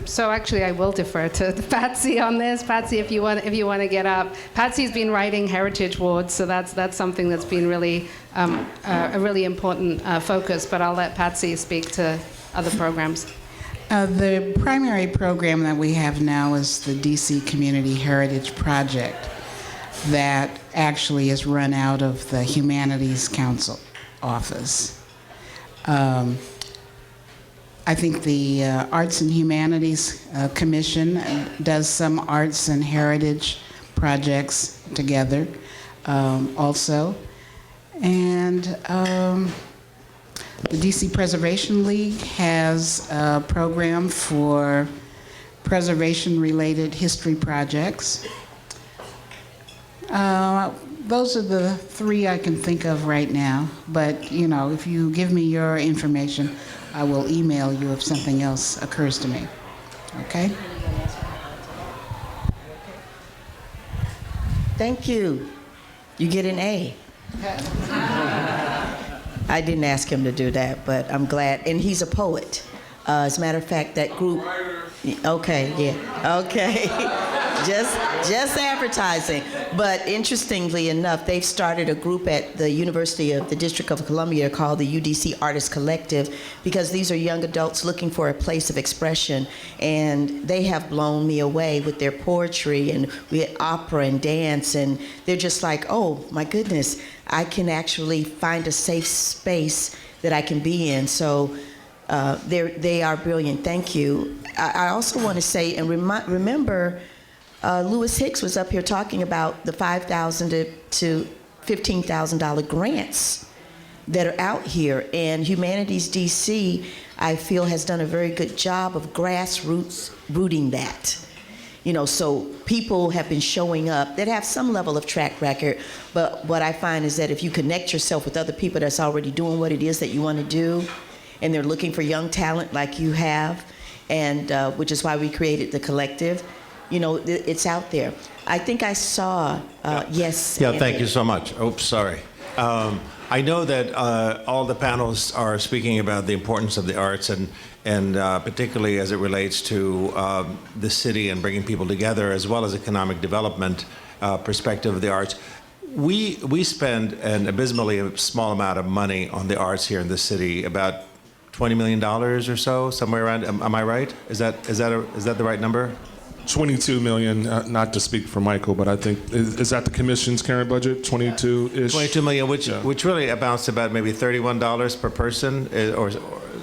So actually, I will defer to Patsy on this. Patsy, if you want to get up. Patsy's been writing heritage awards, so that's something that's been really a really important focus. But I'll let Patsy speak to other programs. The primary program that we have now is the DC Community Heritage Project that actually is run out of the Humanities Council office. I think the Arts and Humanities Commission does some arts and heritage projects together also. And the DC Preservation League has a program for preservation-related history projects. Those are the three I can think of right now. But, you know, if you give me your information, I will email you if something else occurs to me. Okay? Thank you. You get an A. I didn't ask him to do that, but I'm glad. And he's a poet. As a matter of fact, that group. Okay, yeah. Okay. Just advertising. But interestingly enough, they've started a group at the University of the District of Columbia called the UDC Artist Collective, because these are young adults looking for a place of expression. And they have blown me away with their poetry, and we had opera and dance, and they're just like, oh my goodness, I can actually find a safe space that I can be in. So they are brilliant. Thank you. I also want to say, and remember, Lewis Hicks was up here talking about the $5,000 to $15,000 grants that are out here, and HumanitiesDC, I feel, has done a very good job of grassroots rooting that. You know, so people have been showing up that have some level of track record, but what I find is that if you connect yourself with other people that's already doing what it is that you want to do, and they're looking for young talent like you have, and which is why we created the collective, you know, it's out there. I think I saw, yes. Yeah, thank you so much. Oops, sorry. I know that all the panels are speaking about the importance of the arts, and particularly as it relates to the city and bringing people together, as well as economic development perspective of the arts. We spend an abysmally small amount of money on the arts here in the city, about $20 million or so, somewhere around. Am I right? Is that the right number? 22 million, not to speak for Michael, but I think, is that the commission's current budget, 22-ish? 22 million, which really amounts to about maybe $31 per person or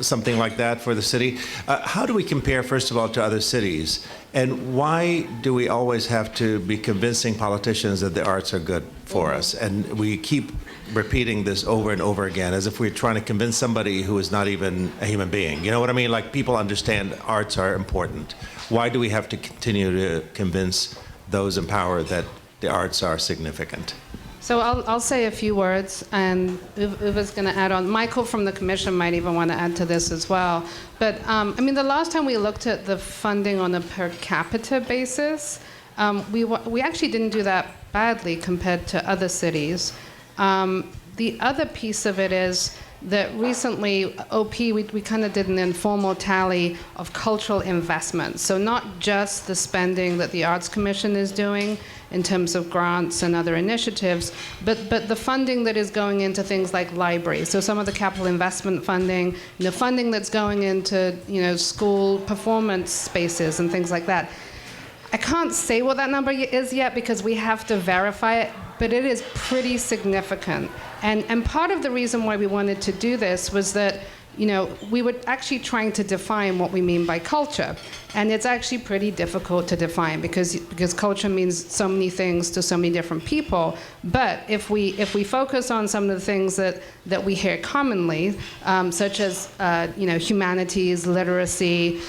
something like that for the city. How do we compare, first of all, to other cities? And why do we always have to be convincing politicians that the arts are good for us? And we keep repeating this over and over again, as if we're trying to convince somebody who is not even a human being. You know what I mean? Like, people understand arts are important. Why do we have to continue to convince those in power that the arts are significant? So I'll say a few words, and Uva's going to add on. Michael from the commission might even want to add to this as well. But I mean, the last time we looked at the funding on a per capita basis, we actually didn't do that badly compared to other cities. The other piece of it is that recently, we kind of did an informal tally of cultural investments. So not just the spending that the Arts Commission is doing in terms of grants and other initiatives, but the funding that is going into things like libraries. So some of the capital investment funding, funding that's going into, school performance spaces and things like that. I can't say what that number is yet because we have to verify it, but it is pretty significant. And part of the reason why we wanted to do this was that, we were actually trying to define what we mean by culture. And it's actually pretty difficult to define because culture means so many things to so many different people. But if we focus on some of the things that we hear commonly, such as humanities, literacy,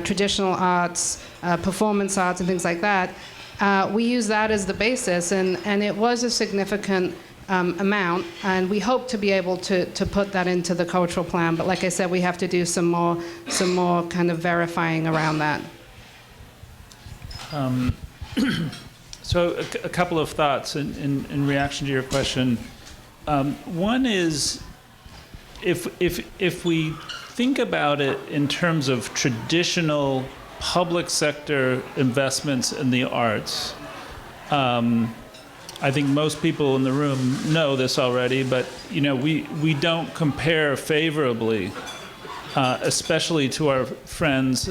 traditional arts, performance arts, and things like that, we use that as the basis, and it was a significant amount, and we hope to be able to put that into the cultural plan. But like I said, we have to do some more kind of verifying around that. So a couple of thoughts in reaction to your question. One is, if we think about it in terms of traditional public sector investments in the arts, I think most people in the room know this already, but we don't compare favorably, especially to our friends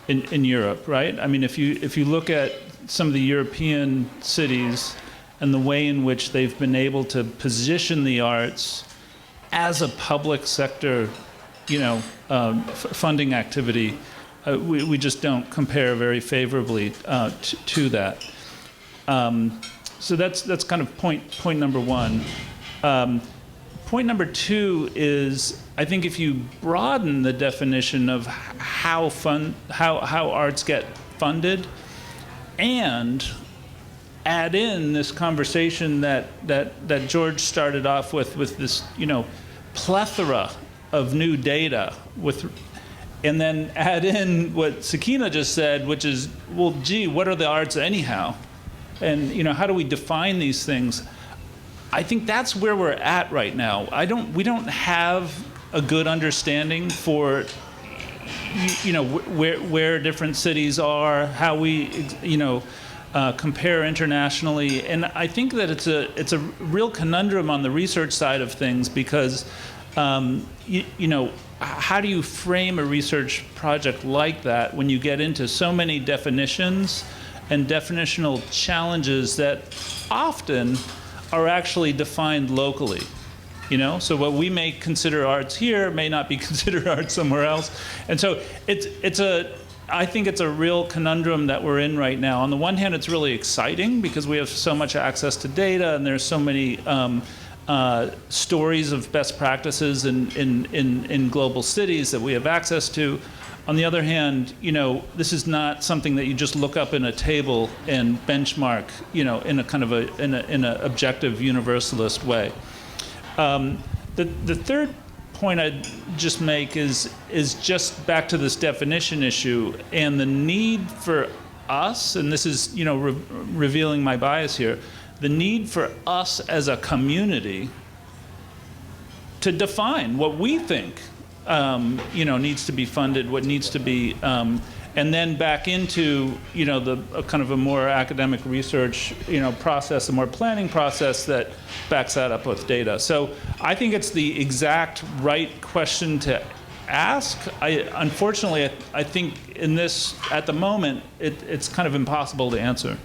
in Europe, right? I mean, if you look at some of the European cities and the way in which they've been able to position the arts as a public sector, funding activity, we just don't compare very favorably to that. So that's kind of point number one. Point number two is, I think if you broaden the definition of how arts get funded, and add in this conversation that George started off with this plethora of new data and then add in what Sakina just said, which is, well, gee, what are the arts anyhow? And how do we define these things? I think that's where we're at right now. We don't have a good understanding for where different cities are, how we compare internationally, and I think that it's a real conundrum on the research side of things because how do you frame a research project like that when you get into so many definitions and definitional challenges that often are actually defined locally? So what we may consider arts here may not be considered arts somewhere else. And so I think it's a real conundrum that we're in right now. On the one hand, it's really exciting because we have so much access to data and there's so many stories of best practices in global cities that we have access to. On the other hand, this is not something that you just look up in a table and benchmark, in a kind of in an objective universalist way. The third point I'd just make is just back to this definition issue and the need for us, and this is revealing my bias here, the need for us as a community to define what we think needs to be funded, what needs to be, and then back into the kind of a more academic research process, a more planning process that backs that up with data. So I think it's the exact right question to ask. Unfortunately, I think in this at the moment it's kind of impossible to answer.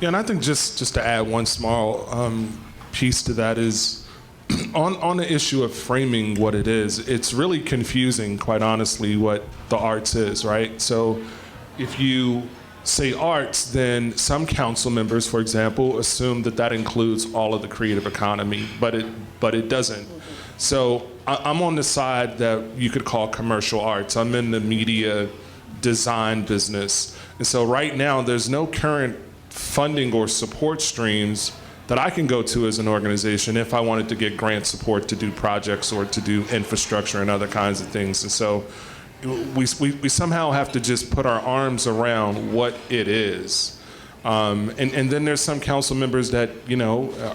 Yeah, and I think just to add one small piece to that is on the issue of framing what it is, it's really confusing, quite honestly, what the arts is, right? So if you say arts, then some council members, for example, assume that includes all of the creative economy, but it doesn't. So I'm on the side that you could call commercial arts. I'm in the media design business. And so right now, there's no current funding or support streams that I can go to as an organization if I wanted to get grant support to do projects or to do infrastructure and other kinds of things. And so we somehow have to just put our arms around what it is. And then there's some council members that,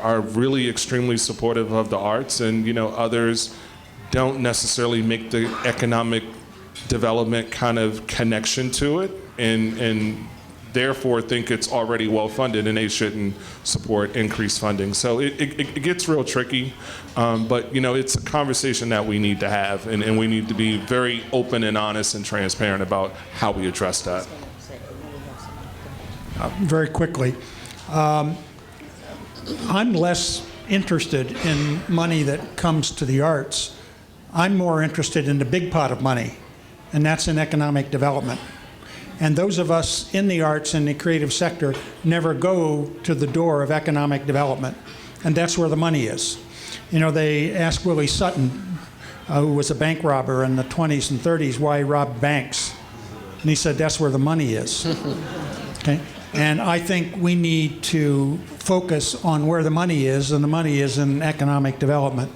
are really extremely supportive of the arts, and, others don't necessarily make the economic development kind of connection to it, and therefore think it's already well funded and they shouldn't support increased funding. So it gets real tricky, but it's a conversation that we need to have, and we need to be very open and honest and transparent about how we address that. Very quickly, I'm less interested in money that comes to the arts I'm more interested in the big pot of money, and that's in economic development. And those of us in the arts and the creative sector never go to the door of economic development, and that's where the money is. You know, they asked Willie Sutton, who was a bank robber in the 20s and 30s, why he robbed banks. And he said, that's where the money is. Okay? And I think we need to focus on where the money is, and the money is in economic development.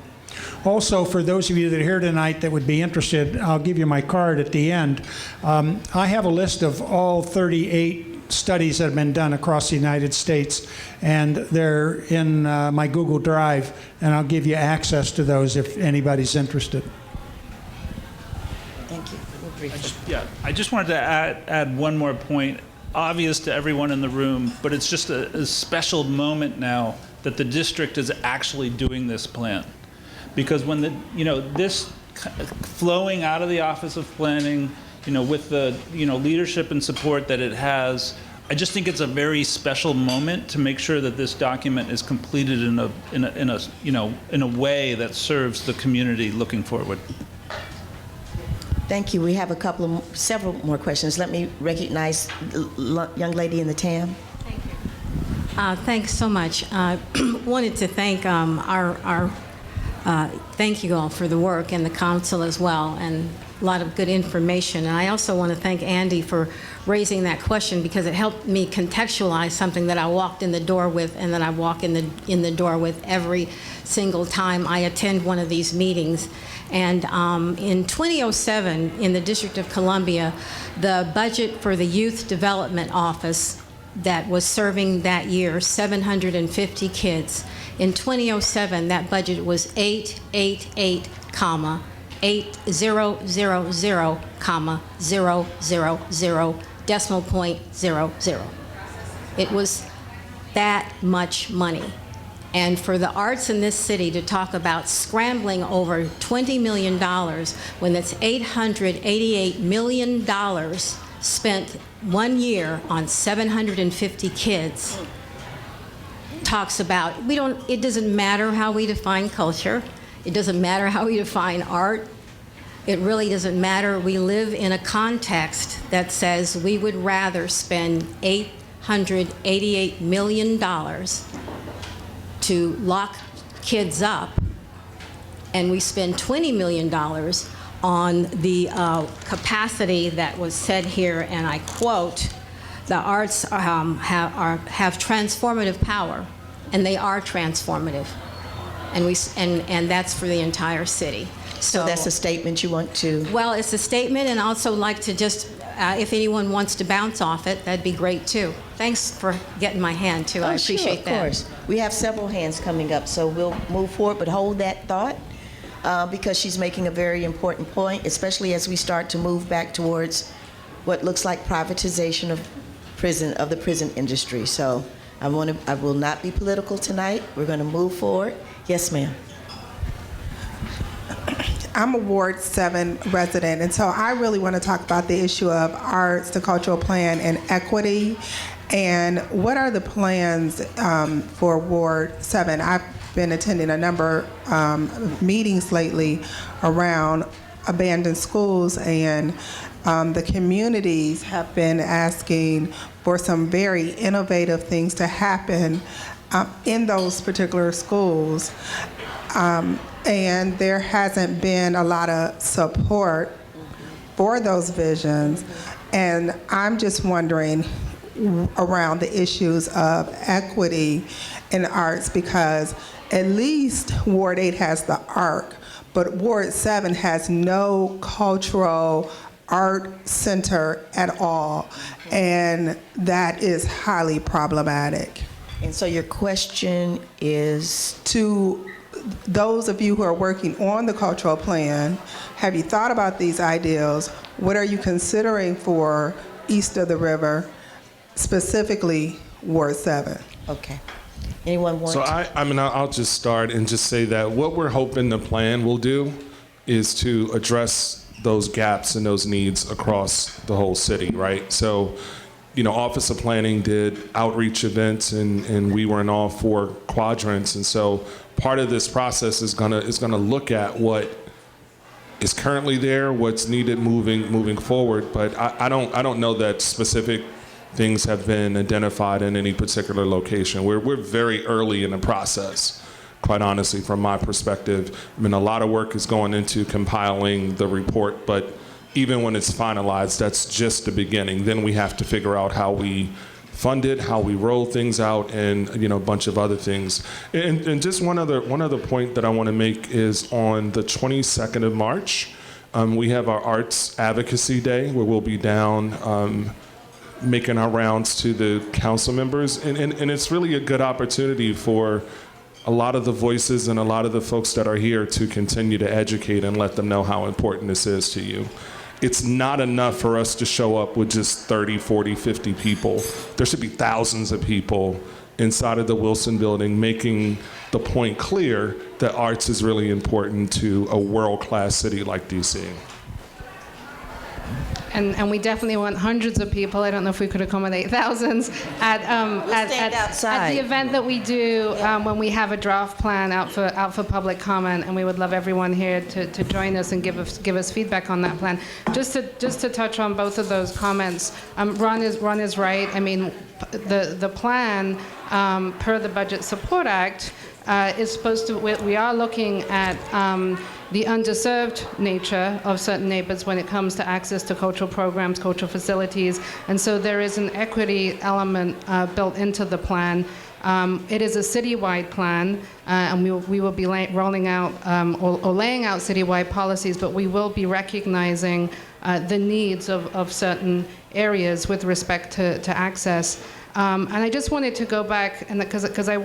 Also, for those of you that are here tonight that would be interested, I'll give you my card at the end. I have a list of all 38 studies that have been done across the United States, and they're in my Google Drive, and I'll give you access to those if anybody's interested. Thank you. I just wanted to add one more point, obvious to everyone in the room, but it's just a special moment now that the district is actually doing this plan. Because when this flowing out of the Office of Planning, with the leadership and support that it has, I just think it's a very special moment to make sure that this document is completed in a way that serves the community looking forward. Thank you. We have several more questions. Let me recognize the young lady in the TAM. Thanks so much. Wanted to thank thank you all for the work, and the council as well, and a lot of good information. And I also want to thank Andy for raising that question, because it helped me contextualize something that I walked in the door with, and that I walk in the door with every single time I attend one of these meetings. And in 2007, in the District of Columbia, the budget for the Youth Development Office that was serving that year 750 kids. In 2007, that budget was 888, 8000, 000, decimal point 00. It was that much money. And for the arts in this city to talk about scrambling over $20 million when it's $888 million spent 1 year on 750 kids, talks about, it doesn't matter how we define culture. It doesn't matter how we define art. It really doesn't matter. We live in a context that says we would rather spend $888 million to lock kids up, and we spend $20 million on the capacity that was said here, and I quote, the arts have transformative power, and they are transformative, and that's for the entire city. So that's a statement you want to? Well, it's a statement, and also like to just, if anyone wants to bounce off it, that'd be great too. Thanks for getting my hand too. I appreciate that. Of course. We have several hands coming up, so we'll move forward, but hold that thought. Because she's making a very important point, especially as we start to move back towards what looks like privatization of the prison industry. So I will not be political tonight. We're going to move forward. Yes, ma'am. I'm a Ward 7 resident, and so I really want to talk about the issue of arts, the cultural plan, and equity. And what are the plans for Ward 7? I've been attending a number of meetings lately around abandoned schools, and the communities have been asking for some very innovative things to happen in those particular schools. And there hasn't been a lot of support for those visions. And I'm just wondering around the issues of equity in arts, because at least Ward 8 has the ARC, but Ward 7 has no cultural art center at all, and that is highly problematic. And so your question is? To those of you who are working on the cultural plan, have you thought about these ideals? What are you considering for east of the river, specifically Ward 7? Okay. Anyone want So I'll just start and just say that what we're hoping the plan will do is to address those gaps and those needs across the whole city, right? So, Office of Planning did outreach events, and we were in all 4 quadrants, and so part of this process is gonna look at what is currently there, what's needed moving forward. But I don't know that specific things have been identified in any particular location. We're very early in the process, quite honestly, from my perspective. I mean, a lot of work is going into compiling the report, but even when it's finalized, that's just the beginning. Then we have to figure out how we fund it, how we roll things out, and a bunch of other things. And just one other point that I want to make is on the 22nd of March, we have our Arts Advocacy Day, where we'll be down making our rounds to the council members. And it's really a good opportunity for a lot of the voices and a lot of the folks that are here to continue to educate and let them know how important this is to you. It's not enough for us to show up with just 30, 40, 50 people. There should be thousands of people inside of the Wilson Building making the point clear that arts is really important to a world-class city like DC. And we definitely want hundreds of people. I don't know if we could accommodate thousands at the event that we do when we have a draft plan out for public comment, and we would love everyone here to join us and give us feedback on that plan. Just to touch on both of those comments, Ron is right. I mean, the plan per the Budget Support Act is supposed to. We are looking at the underserved nature of certain neighborhoods when it comes to access to cultural programs, cultural facilities, and so there is an equity element built into the plan. It is a citywide plan, and we will be rolling out or laying out citywide policies, but we will be recognizing the needs of certain areas with respect to access. And I just wanted to go back, and because I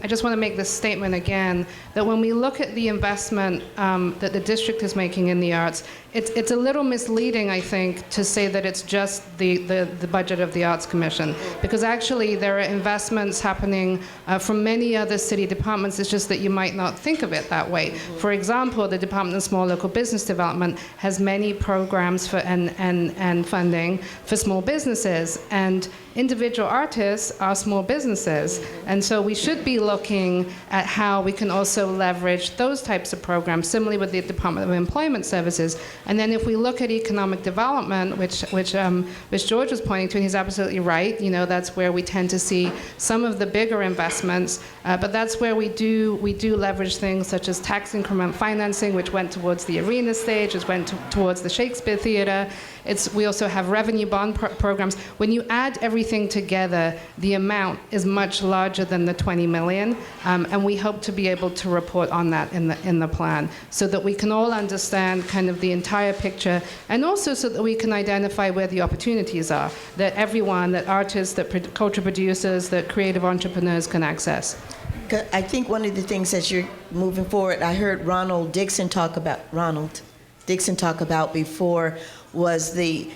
just want to make this statement again, that when we look at the investment that the district is making in the arts, it's a little misleading, I think, to say that it's just the budget of the Arts Commission, because actually there are investments happening from many other city departments. It's just that you might not think of it that way. For example, the Department of Small Local Business Development has many programs for and funding for small businesses, and individual artists are small businesses, and so we should be looking at how we can also leverage those types of programs, similarly with the Department of Employment Services. And then if we look at economic development, which George was pointing to, and he's absolutely right, that's where we tend to see some of the bigger investments, but that's where we do leverage things such as tax increment financing, which went towards the arena stage, which went towards the Shakespeare Theater. We also have revenue bond programs. When you add everything together, the amount is much larger than the 20 million, and we hope to be able to report on that in the plan, so that we can all understand kind of the entire picture, and also so that we can identify where the opportunities are, that everyone, that artists, that culture producers, that creative entrepreneurs can access. I think one of the things as you're moving forward, I heard Ronald Dixon talk about before, was the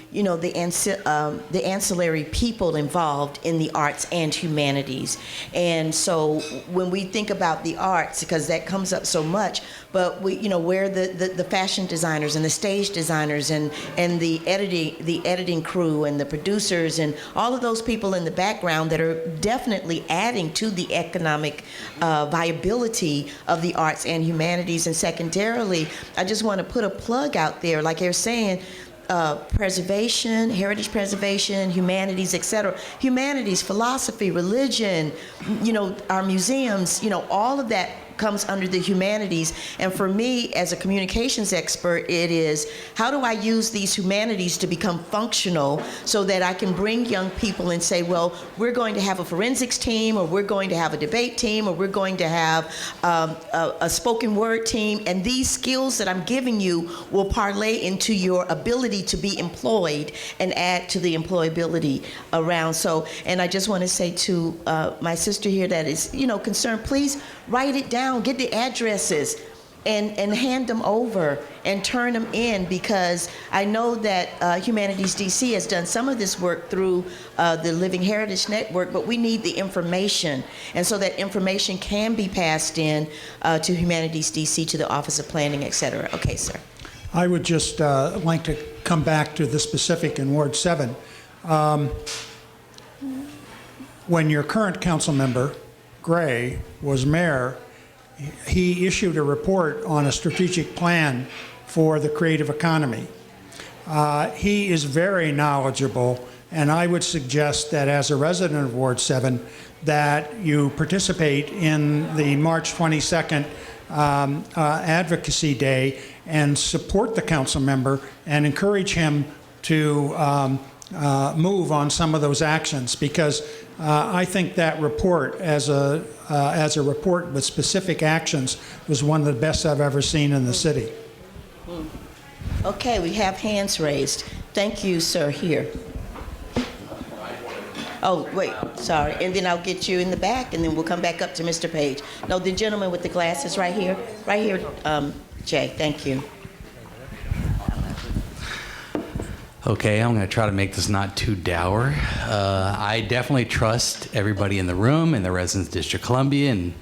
ancillary people involved in the arts and humanities. And so when we think about the arts, because that comes up so much, but where the fashion designers and the stage designers and the editing crew and the producers and all of those people in the background that are definitely adding to the economic viability of the arts and humanities. And secondarily, I just want to put a plug out there, like you're saying, preservation, heritage preservation, humanities, etc. Humanities, philosophy, religion, our museums, all of that comes under the humanities. And for me, as a communications expert, it is, how do I use these humanities to become functional so that I can bring young people and say, well, we're going to have a forensics team, or we're going to have a debate team, or we're going to have a spoken word team, and these skills that I'm giving you will parlay into your ability to be employed and add to the employability around. So, and I just want to say to my sister here that is, concerned, please write it down, get the addresses, and hand them over and turn them in, because I know that HumanitiesDC has done some of this work through the Living Heritage Network, but we need the information, and so that information can be passed in to HumanitiesDC, to the Office of Planning, et cetera. Okay, sir. I would just like to come back to the specific in Ward 7. When your current council member, Gray, was mayor, he issued a report on a strategic plan for the creative economy. He is very knowledgeable, and I would suggest that as a resident of Ward 7, that you participate in the March 22nd Advocacy Day and support the council member and encourage him to move on some of those actions, because I think that report, as a report with specific actions, was one of the best I've ever seen in the city. Okay, we have hands raised. Thank you, sir. Here. Oh, wait, sorry. And then I'll get you in the back, and then we'll come back up to Mr. Page. No, the gentleman with the glasses right here. Right here, Jay. Thank you. Okay, I'm going to try to make this not too dour. I definitely trust everybody in the room and the residents of District of Columbia and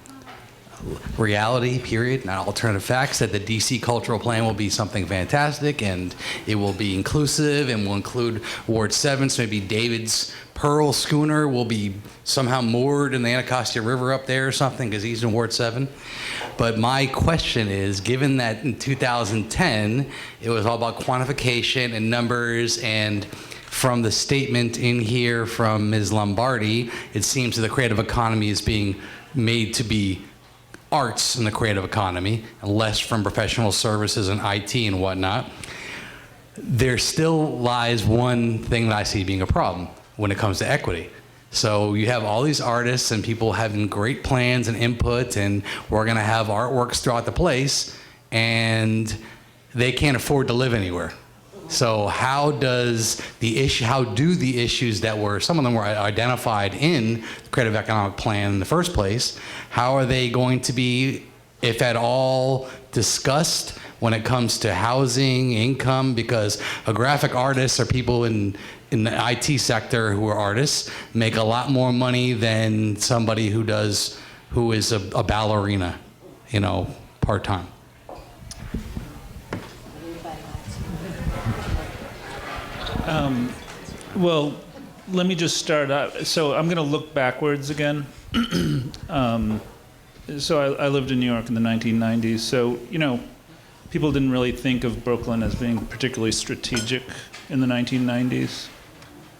reality, period, not alternative facts, that the DC cultural plan will be something fantastic and it will be inclusive and will include Ward 7, so maybe David's Pearl schooner will be somehow moored in the Anacostia River up there or something because he's in Ward 7. But my question is, given that in 2010, it was all about quantification and numbers, and from the statement in here from Ms. Lombardi, it seems that the creative economy is being made to be arts in the creative economy, and less from professional services and IT and whatnot. There still lies one thing that I see being a problem when it comes to equity. So you have all these artists and people having great plans and input, and we're gonna have artworks throughout the place, and they can't afford to live anywhere. So how do the issues that were, some of them were identified in the Creative Economic Plan in the first place, how are they going to be, if at all, discussed when it comes to housing, income? Because a graphic artist or people in the IT sector who are artists make a lot more money than somebody who is a ballerina, part-time. Well, let me just start out. So I'm going to look backwards again. So I lived in New York in the 1990s. So, people didn't really think of Brooklyn as being particularly strategic in the 1990s.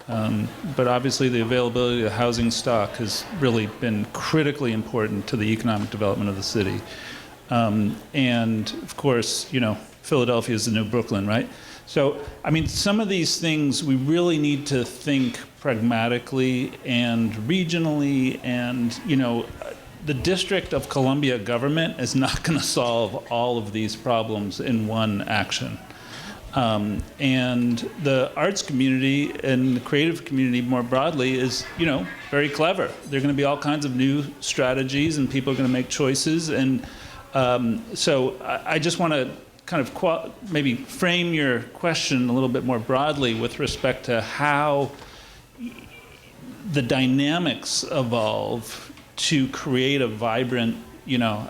But obviously the availability of housing stock has really been critically important to the economic development of the city. And of course, Philadelphia is the new Brooklyn, right? So, some of these things we really need to think pragmatically and regionally, and, the District of Columbia government is not going to solve all of these problems in one action. And the arts community and the creative community more broadly is, very clever. There are going to be all kinds of new strategies, and people are going to make choices. And so I just want to kind of maybe frame your question a little bit more broadly with respect to how the dynamics evolve to create a vibrant,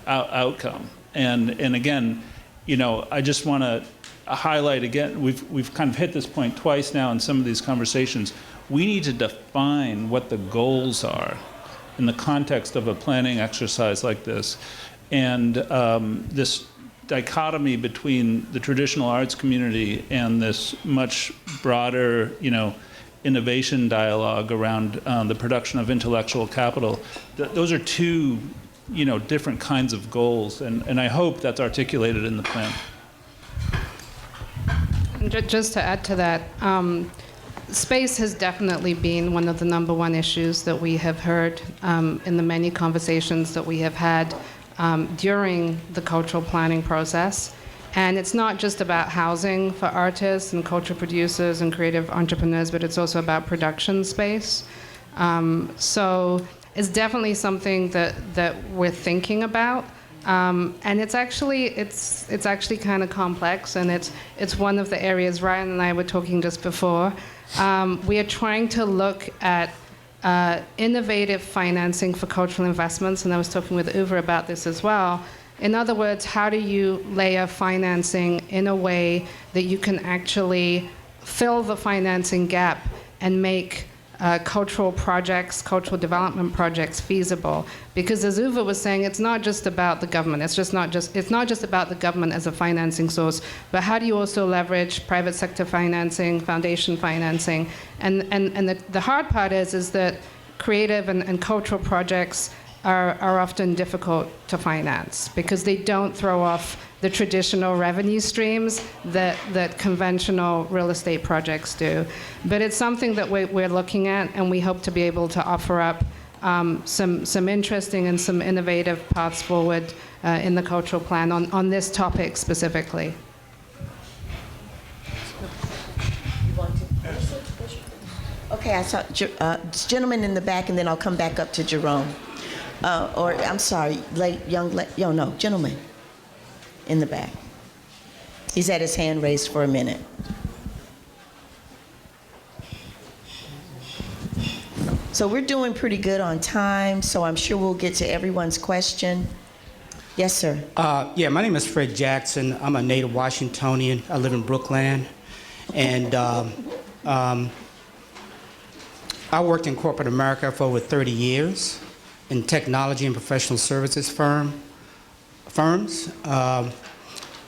outcome. And again, I just want to highlight again, we've kind of hit this point twice now in some of these conversations. We need to define what the goals are in the context of a planning exercise like this. And this dichotomy between the traditional arts community and this much broader, innovation dialogue around the production of intellectual capital. Those are two, different kinds of goals, and I hope that's articulated in the plan. Just to add to that, space has definitely been one of the #1 issues that we have heard in the many conversations that we have had during the cultural planning process. And it's not just about housing for artists and cultural producers and creative entrepreneurs, but it's also about production space. So it's definitely something that we're thinking about. And it's actually kind of complex, and it's one of the areas Ryan and I were talking just before. We are trying to look at innovative financing for cultural investments, and I was talking with Uwe about this as well. In other words, how do you layer financing in a way that you can actually fill the financing gap and make cultural projects, cultural development projects feasible. Because as Uwe was saying, it's not just about the government. It's not just about the government as a financing source, but how do you also leverage private sector financing, foundation financing? And the hard part is that creative and cultural projects are often difficult to finance because they don't throw off the traditional revenue streams that conventional real estate projects do. But it's something that we're looking at, and we hope to be able to offer up some interesting and some innovative paths forward in the cultural plan on this topic specifically. Okay, I saw gentleman in the back, and then I'll come back up to Jerome. Or I'm sorry, gentleman in the back. He's had his hand raised for a minute. So we're doing pretty good on time, so I'm sure we'll get to everyone's question. Yes, sir. Yeah, my name is Fred Jackson. I'm a native Washingtonian. I live in Brookland. And I worked in corporate America for over 30 years in technology and professional services firms.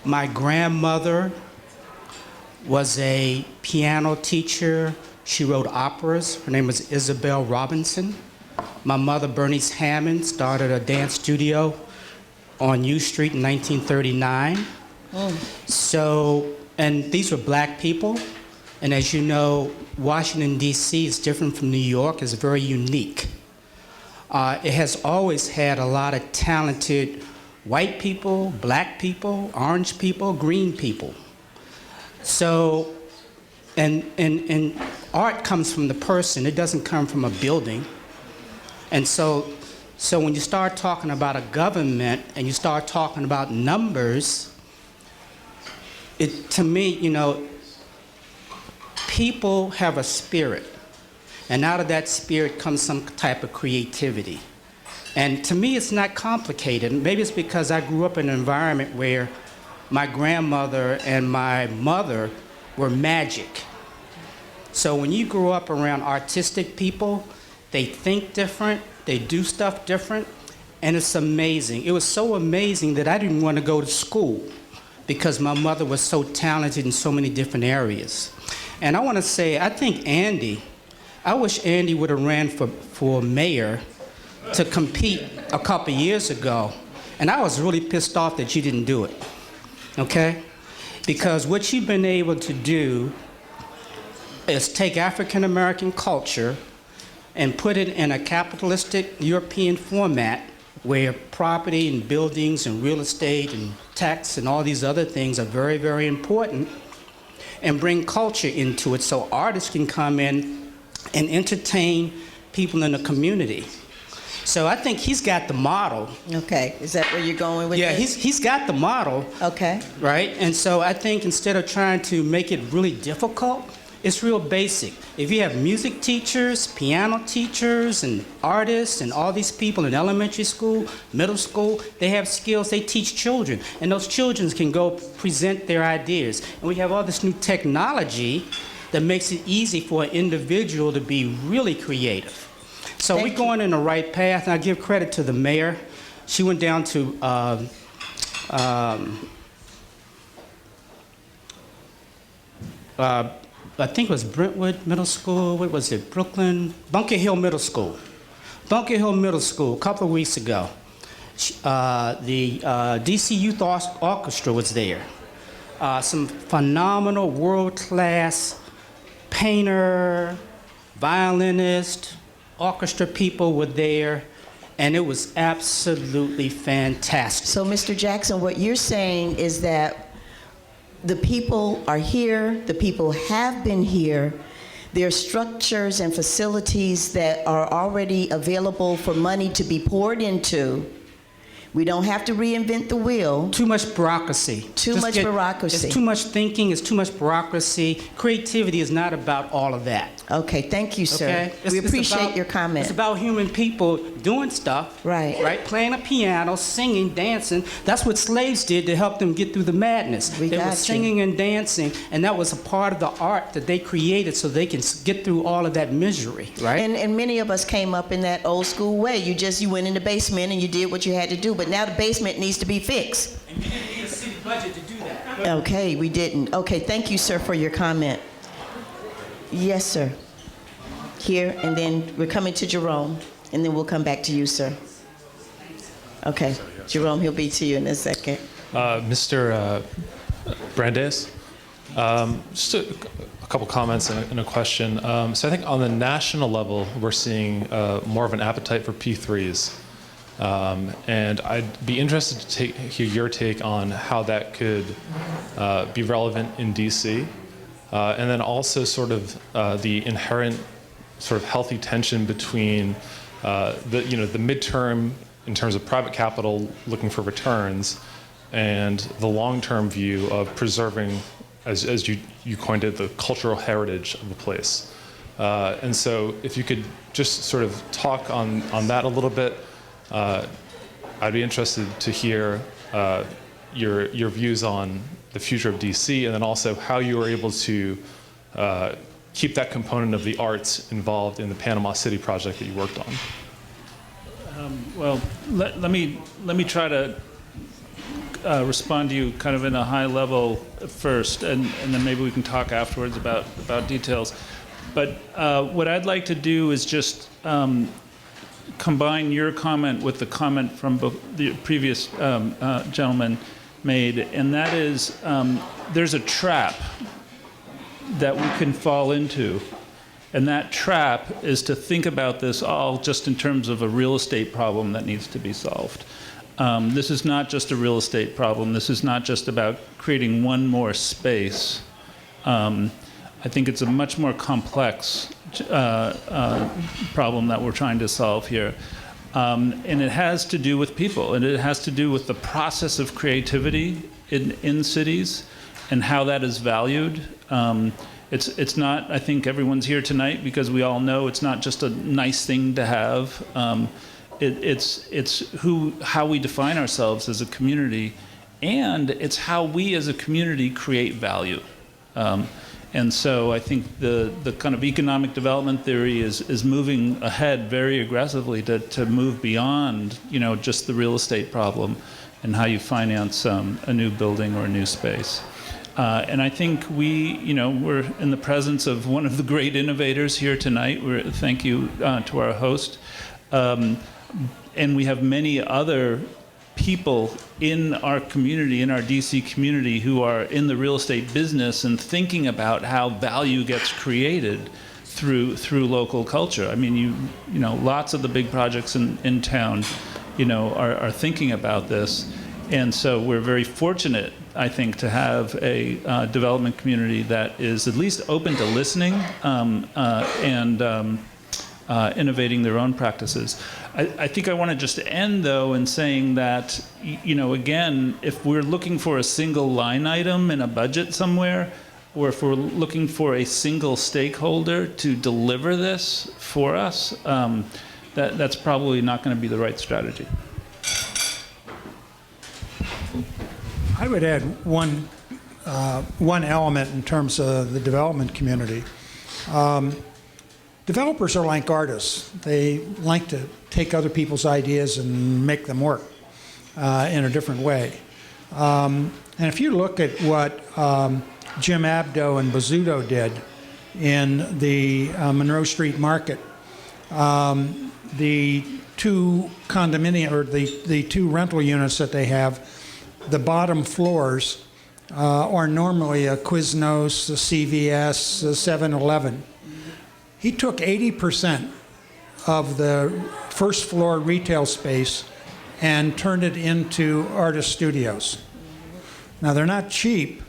My grandmother was a piano teacher. She wrote operas. Her name was Isabel Robinson. My mother, Bernice Hammond, started a dance studio on U Street in 1939. So, and these were black people. And as you know, Washington, D.C. is different from New York. It's very unique. It has always had a lot of talented white people, black people, orange people, green people. So, and art comes from the person. It doesn't come from a building. And so when you start talking about a government and you start talking about numbers, to me, you know, people have a spirit. And out of that spirit comes some type of creativity. And to me, it's not complicated. Maybe it's because I grew up in an environment where my grandmother and my mother were magic. So when you grow up around artistic people, they think different, they do stuff different, and it's amazing. It was so amazing that I didn't want to go to school because my mother was so talented in so many different areas. And I want to say, I think I wish Andy would have ran for mayor to compete a couple years ago. And I was really pissed off that you didn't do it, okay? Because what you've been able to do is take African American culture and put it in a capitalistic European format where property and buildings and real estate and tax and all these other things are very, very important, and bring culture into it so artists can come in and entertain people in the community. So I think he's got the model. Okay, is that where you're going with this? this? Yeah, he's got the model. Okay. Right, and so I think instead of trying to make it really difficult, it's real basic. If you have music teachers, piano teachers, and artists, and all these people in elementary school, middle school, they have skills, they teach children, and those children can go present their ideas. And we have all this new technology that makes it easy for an individual to be really creative. So we're going in the right path, and I give credit to the mayor. She went down to I think it was Brentwood Middle School. What was it? Brooklyn? Bunker Hill Middle School. Bunker Hill Middle School, a couple of weeks ago. The DC Youth Orchestra was there. Some phenomenal world-class painter, violinist, orchestra people were there, and it was absolutely fantastic. So, Mr. Jackson, what you're saying is that the people are here, the people have been here, there are structures and facilities that are already available for money to be poured into. We don't have to reinvent the wheel. Too much bureaucracy. Bureaucracy. It's too much thinking, it's too much bureaucracy. Creativity is not about all of that. Okay, thank you, sir. Okay? We appreciate your comment. It's about human people doing stuff, right, playing a piano, singing, dancing. That's what slaves did to help them get through the madness. They were singing and dancing, and that was a part of the art that they created so they can get through all of that misery, right? And many of us came up in that old school way. You went in the basement and you did what you had to do, but now the basement needs to be fixed. And you didn't need a city budget to do that. Okay, we didn't. Okay, thank you, sir, for your comment. Yes, sir. Here, and then we're coming to Jerome, and then we'll come back to you, sir. Okay, Jerome, he'll be to you in a second. Mr. Brandes, just a couple comments and a question. So I think on the national level, we're seeing more of an appetite for P3s. And I'd be interested to hear your take on how that could be relevant in DC. And then also sort of the inherent sort of healthy tension between the midterm in terms of private capital looking for returns and the long-term view of preserving, as you coined it, the cultural heritage of the place. And so if you could just sort of talk on that a little bit, I'd be interested to hear your views on the future of DC, and then also how you were able to keep that component of the arts involved in the Panama City project that you worked on. Well, let me try to respond to you kind of in a high level first, and then maybe we can talk afterwards about details. But what I'd like to do is just combine your comment with the comment from the previous gentleman made, and that is there's a trap that we can fall into, and that trap is to think about this all just in terms of a real estate problem that needs to be solved. This is not just a real estate problem. This is not just about creating one more space. I think it's a much more complex problem that we're trying to solve here. And it has to do with people, and it has to do with the process of creativity in cities and how that is valued. It's not, I think everyone's here tonight because we all know it's not just a nice thing to have. It's how we define ourselves as a community, and it's how we as a community create value. And so I think the kind of economic development theory is moving ahead very aggressively to move beyond, just the real estate problem and how you finance a new building or a new space. And I think we're in the presence of one of the great innovators here tonight. Thank you to our host. And we have many other people in our community, in our DC community, who are in the real estate business and thinking about how value gets created through local culture. I mean, lots of the big projects in town, are thinking about this. And so we're very fortunate, I think, to have a development community that is at least open to listening and innovating their own practices. I think I want to just end, though, in saying that, again, if we're looking for a single line item in a budget somewhere, or if we're looking for a single stakeholder to deliver this for us, that's probably not going to be the right strategy. I would add one element in terms of the development community. Developers are like artists. They like to take other people's ideas and make them work in a different way. And if you look at what Jim Abdo and Bozzuto did in the Monroe Street Market, the two condominium or the two rental units that they have, the bottom floors are normally a Quiznos, a CVS, a 7-Eleven. He took 80% of the first floor retail space and turned it into artist studios. Now, they're not cheap,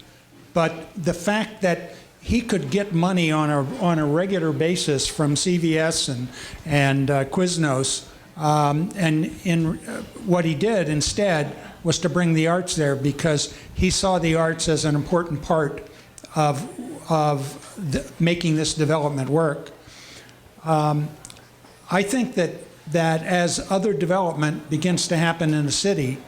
but the fact that he could get money on a regular basis from CVS and Quiznos, and what he did instead was to bring the arts there because he saw the arts as an important part of making this development work. I think that that as other development begins to happen in the city,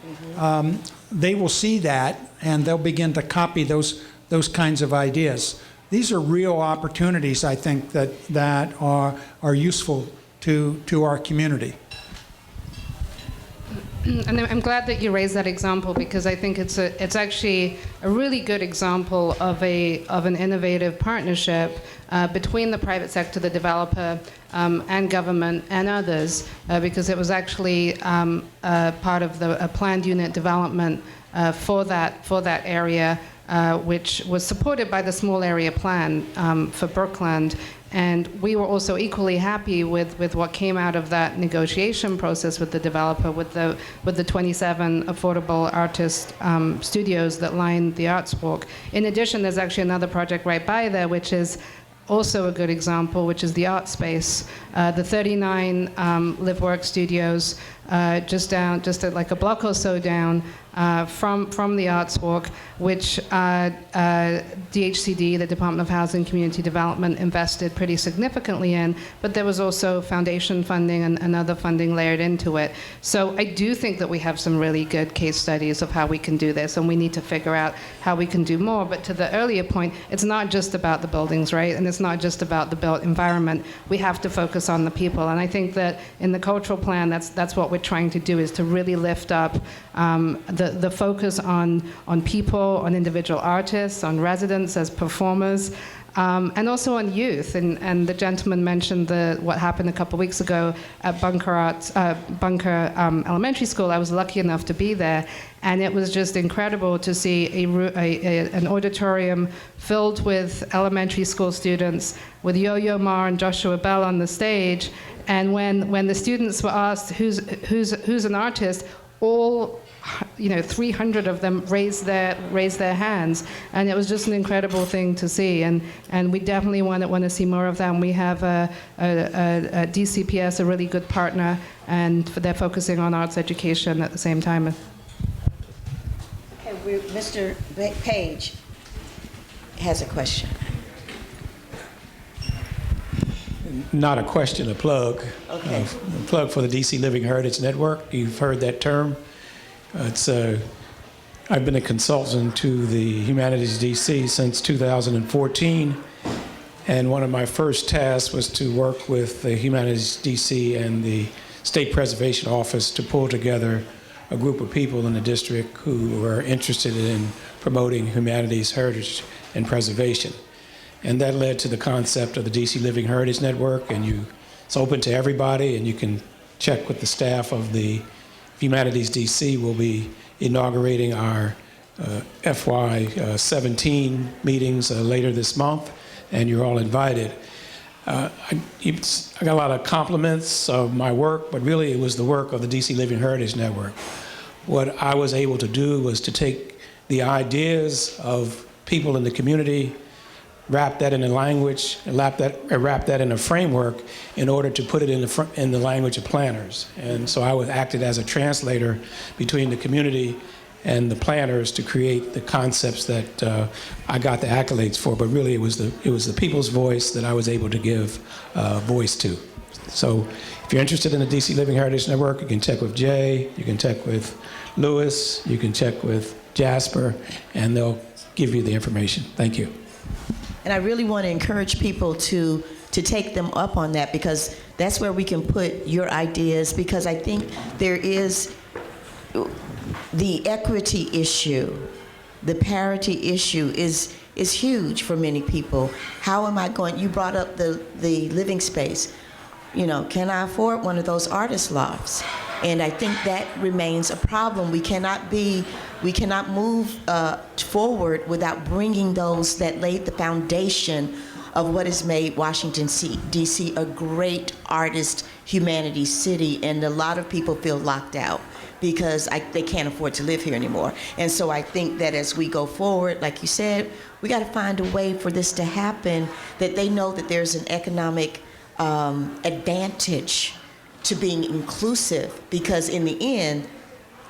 they will see that and they'll begin to copy those kinds of ideas. These are real opportunities, I think, that are useful to our community. And I'm glad that you raised that example, because I think it's actually a really good example of an innovative partnership between the private sector, the developer, and government and others, because it was actually part of a planned unit development for that area, which was supported by the small area plan for Brookland. And we were also equally happy with what came out of that negotiation process with the developer, with the 27 affordable artist studios that line the Arts Walk. In addition, there's actually another project right by there, which is also a good example, which is the Art Space, the 39 live-work studios just like a block or so down from the Arts Walk, which DHCD, the Department of Housing and Community Development, invested pretty significantly in, but there was also foundation funding and other funding layered into it. So I do think that we have some really good case studies of how we can do this, and we need to figure out how we can do more. But to the earlier point, it's not just about the buildings, right? And it's not just about the built environment. We have to focus on the people. And I think that in the cultural plan, that's what we're trying to do, is to really lift up the focus on people, on individual artists, on residents as performers, and also on youth. And the gentleman mentioned what happened a couple of weeks ago at Bunker Elementary School. I was lucky enough to be there, and it was just incredible to see an auditorium filled with elementary school students with Yo-Yo Ma and Joshua Bell on the stage. And when the students were asked who's an artist, all 300 of them raised their hands, and it was just an incredible thing to see. And we definitely want to see more of that. And we have a DCPS, a really good partner, and they're focusing on arts education at the same time. Okay, Mr. Page has a question. Not a question, a plug. Okay. A plug for the DC Living Heritage Network. You've heard that term. I've been a consultant to the HumanitiesDC since 2014, and one of my first tasks was to work with the HumanitiesDC and the State Preservation Office to pull together a group of people in the district who were interested in promoting humanities, heritage, and preservation. And that led to the concept of the DC Living Heritage Network, and it's open to everybody, and you can check with the staff of the HumanitiesDC. We'll be inaugurating our FY17 meetings later this month, and you're all invited. I got a lot of compliments of my work, but really it was the work of the DC Living Heritage Network. What I was able to do was to take the ideas of people in the community, wrap that in a language, and wrap that in a framework in order to put it in the language of planners. And so I acted as a translator between the community and the planners to create the concepts that I got the accolades for. But really, it was the people's voice that I was able to give voice to. So if you're interested in the DC Living Heritage Network, you can check with Jay, you can check with Lewis, you can check with Jasper, and they'll give you the information. Thank you. And I really want to encourage people to take them up on that, because that's where we can put your ideas, because I think there is the equity issue, the parity issue is huge for many people. How am I going, you brought up the living space. Can I afford one of those artist lofts? And I think that remains a problem. We cannot move forward without bringing those that laid the foundation of what has made Washington, D.C. a great artist, humanities city, and a lot of people feel locked out because they can't afford to live here anymore. And so I think that as we go forward, like you said, we got to find a way for this to happen, that they know that there's an economic advantage to being inclusive, because in the end,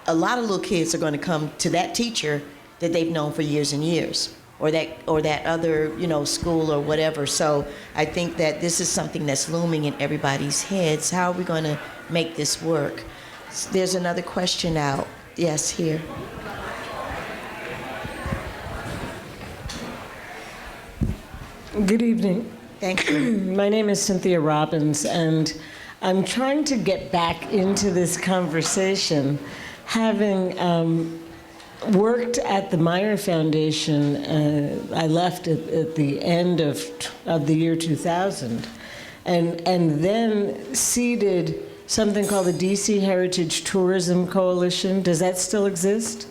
a lot of little kids are going to come to that teacher that they've known for years and years, or that other school or whatever. So I think that this is something that's looming in everybody's heads. How are we going to make this work. There's another question out. Yes, here. Good evening. Thank you. My name is Cynthia Robbins, and I'm trying to get back into this conversation, having worked at the Meyer Foundation. I left at the end of the year 2000, and then seeded something called the DC Heritage Tourism Coalition. Does that still exist?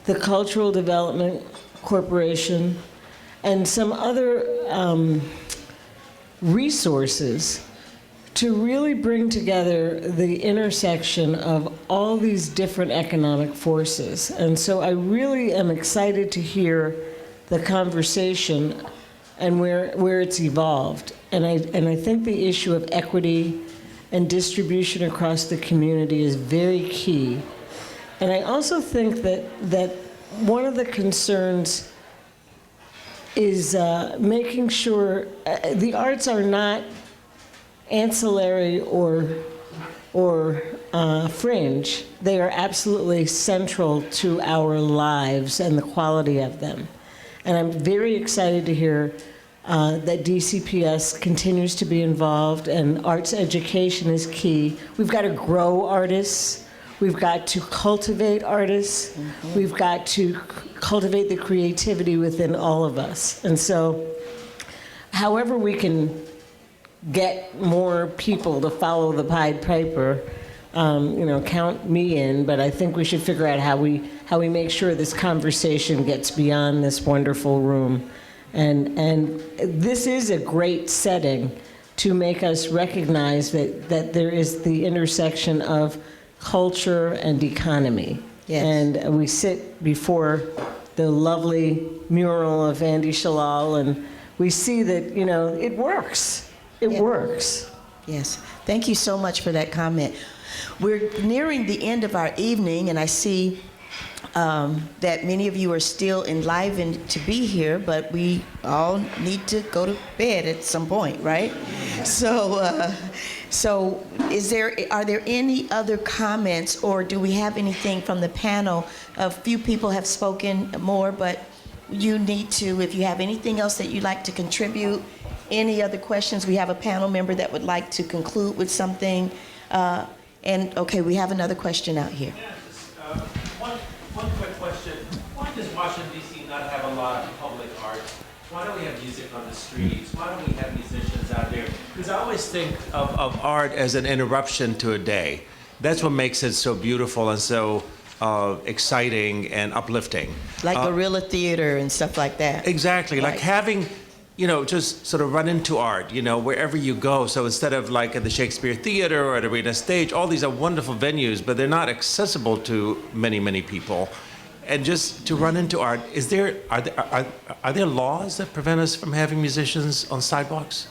The Cultural Development Corporation, and some other resources to really bring together the intersection of all these different economic forces. And so I really am excited to hear the conversation and where it's evolved. And I think the issue of equity and distribution across the community is very key. And I also think that one of the concerns is making sure the arts are not ancillary or fringe. They are absolutely central to our lives and the quality of them. And I'm very excited to hear that DCPS continues to be involved, and arts education is key. We've got to grow artists. We've got to cultivate artists. Mm-hmm. We've got to cultivate the creativity within all of us. And so, however we can get more people to follow the Pied Piper, count me in, but I think we should figure out how we make sure this conversation gets beyond this wonderful room. And this is a great setting to make us recognize that there is the intersection of culture and economy. Yes. And we sit before the lovely mural of Andy Shalal, and we see that, it works. It works. Yes. Thank you so much for that comment. We're nearing the end of our evening, and I see that many of you are still enlivened to be here, but we all need to go to bed at some point, right? So are there any other comments, or do we have anything from the panel? A few people have spoken more, but you need to, if you have anything else that you'd like to contribute, any other questions? We have a panel member that would like to conclude with something. Okay, we have another question out here. Yeah, one quick question. Why does Washington, D.C. not have a lot of public art? Why don't we have music on the streets? Why don't we have musicians out there? Because I always think of art as an interruption to a day. That's what makes it so beautiful and so exciting and uplifting. Like guerrilla theater and stuff like that. Exactly. Right. Like having, just sort of run into art, wherever you go. So instead of like at the Shakespeare Theater or at Arena Stage, all these are wonderful venues, but they're not accessible to many, many people. And just to run into art, are there laws that prevent us from having musicians on sidewalks?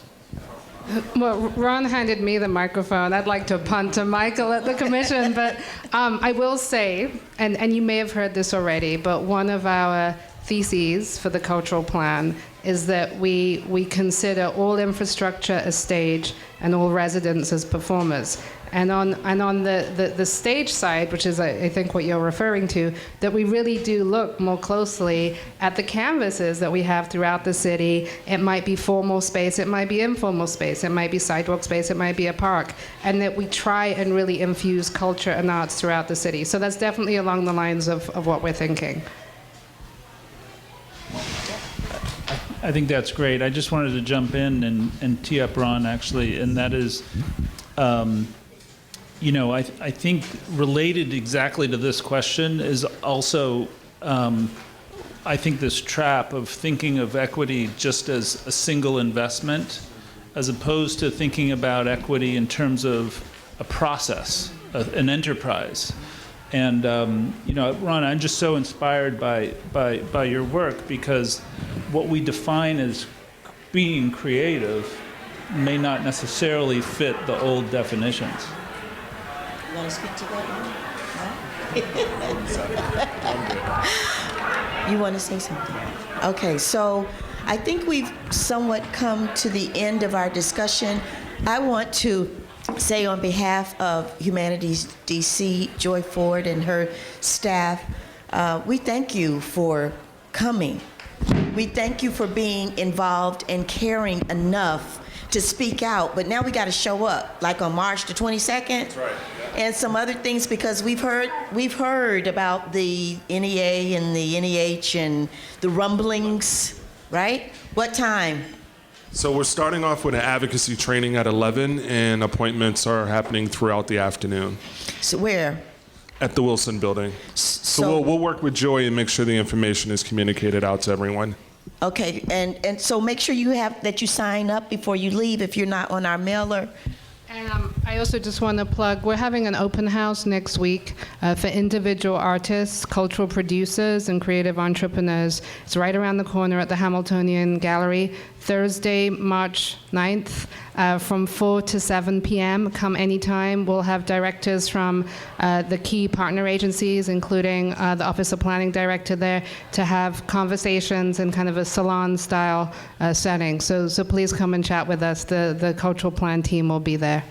Well, Ron handed me the microphone. I'd like to punt to Michael at the commission, but I will say, and you may have heard this already, but one of our theses for the cultural plan is that we consider all infrastructure as stage and all residents as performers. And on the stage side, which is I think what you're referring to, that we really do look more closely at the canvases that we have throughout the city. It might be formal space, it might be informal space, it might be sidewalk space, it might be a park, and that we try and really infuse culture and arts throughout the city. So that's definitely along the lines of what we're thinking. I think that's great. I just wanted to jump in and tee up Ron, actually, and that is, I think related exactly to this question is also, I think this trap of thinking of equity just as a single investment, as opposed to thinking about equity in terms of a process, an enterprise. And Ron, I'm just so inspired by your work, because what we define as being creative may not necessarily fit the old definitions. You want to speak to that one? No? You want to say something? Okay, so I think we've somewhat come to the end of our discussion. I want to say on behalf of Humanities DC, Joy Ford and her staff, we thank you for coming. We thank you for being involved and caring enough to speak out, but now we got to show up, like on March the 22nd. That's right. Yeah. And some other things, because we've heard about the NEA and the NEH and the rumblings, right? What time? So we're starting off with an advocacy training at 11, and appointments are happening throughout the afternoon. So where? At the Wilson Building. So we'll work with Joy and make sure the information is communicated out to everyone. Okay, and so make sure that you sign up before you leave if you're not on our mailer. I also just want to plug, we're having an open house next week for individual artists, cultural producers, and creative entrepreneurs. It's right around the corner at the Hamiltonian Gallery, Thursday, March 9th, from 4 to 7 p.m. Come anytime. We'll have directors from the key partner agencies, including the Office of Planning Director there, to have conversations in kind of a salon-style setting. So please come and chat with us. The cultural plan team will be there.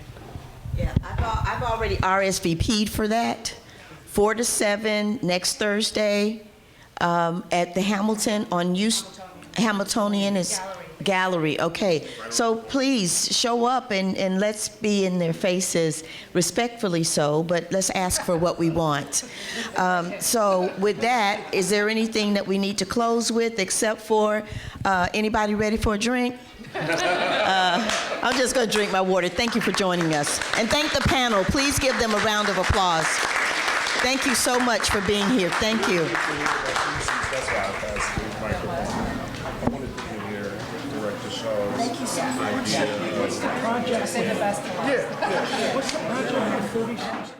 Yeah, I've already RSVP'd for that. 4 to 7 next Thursday at the Hamilton on Hamiltonian is Gallery. Okay, so please show up and let's be in their faces, respectfully so, but let's ask for what we want. So with that, is there anything that we need to close with except for anybody ready for a drink? I'm just going to drink my water. Thank you for joining us. And thank the panel. Please give them a round of applause. Thank you so much for being here. Thank you. Thank you so much. What's the project? I say the best. Yeah. What's the project?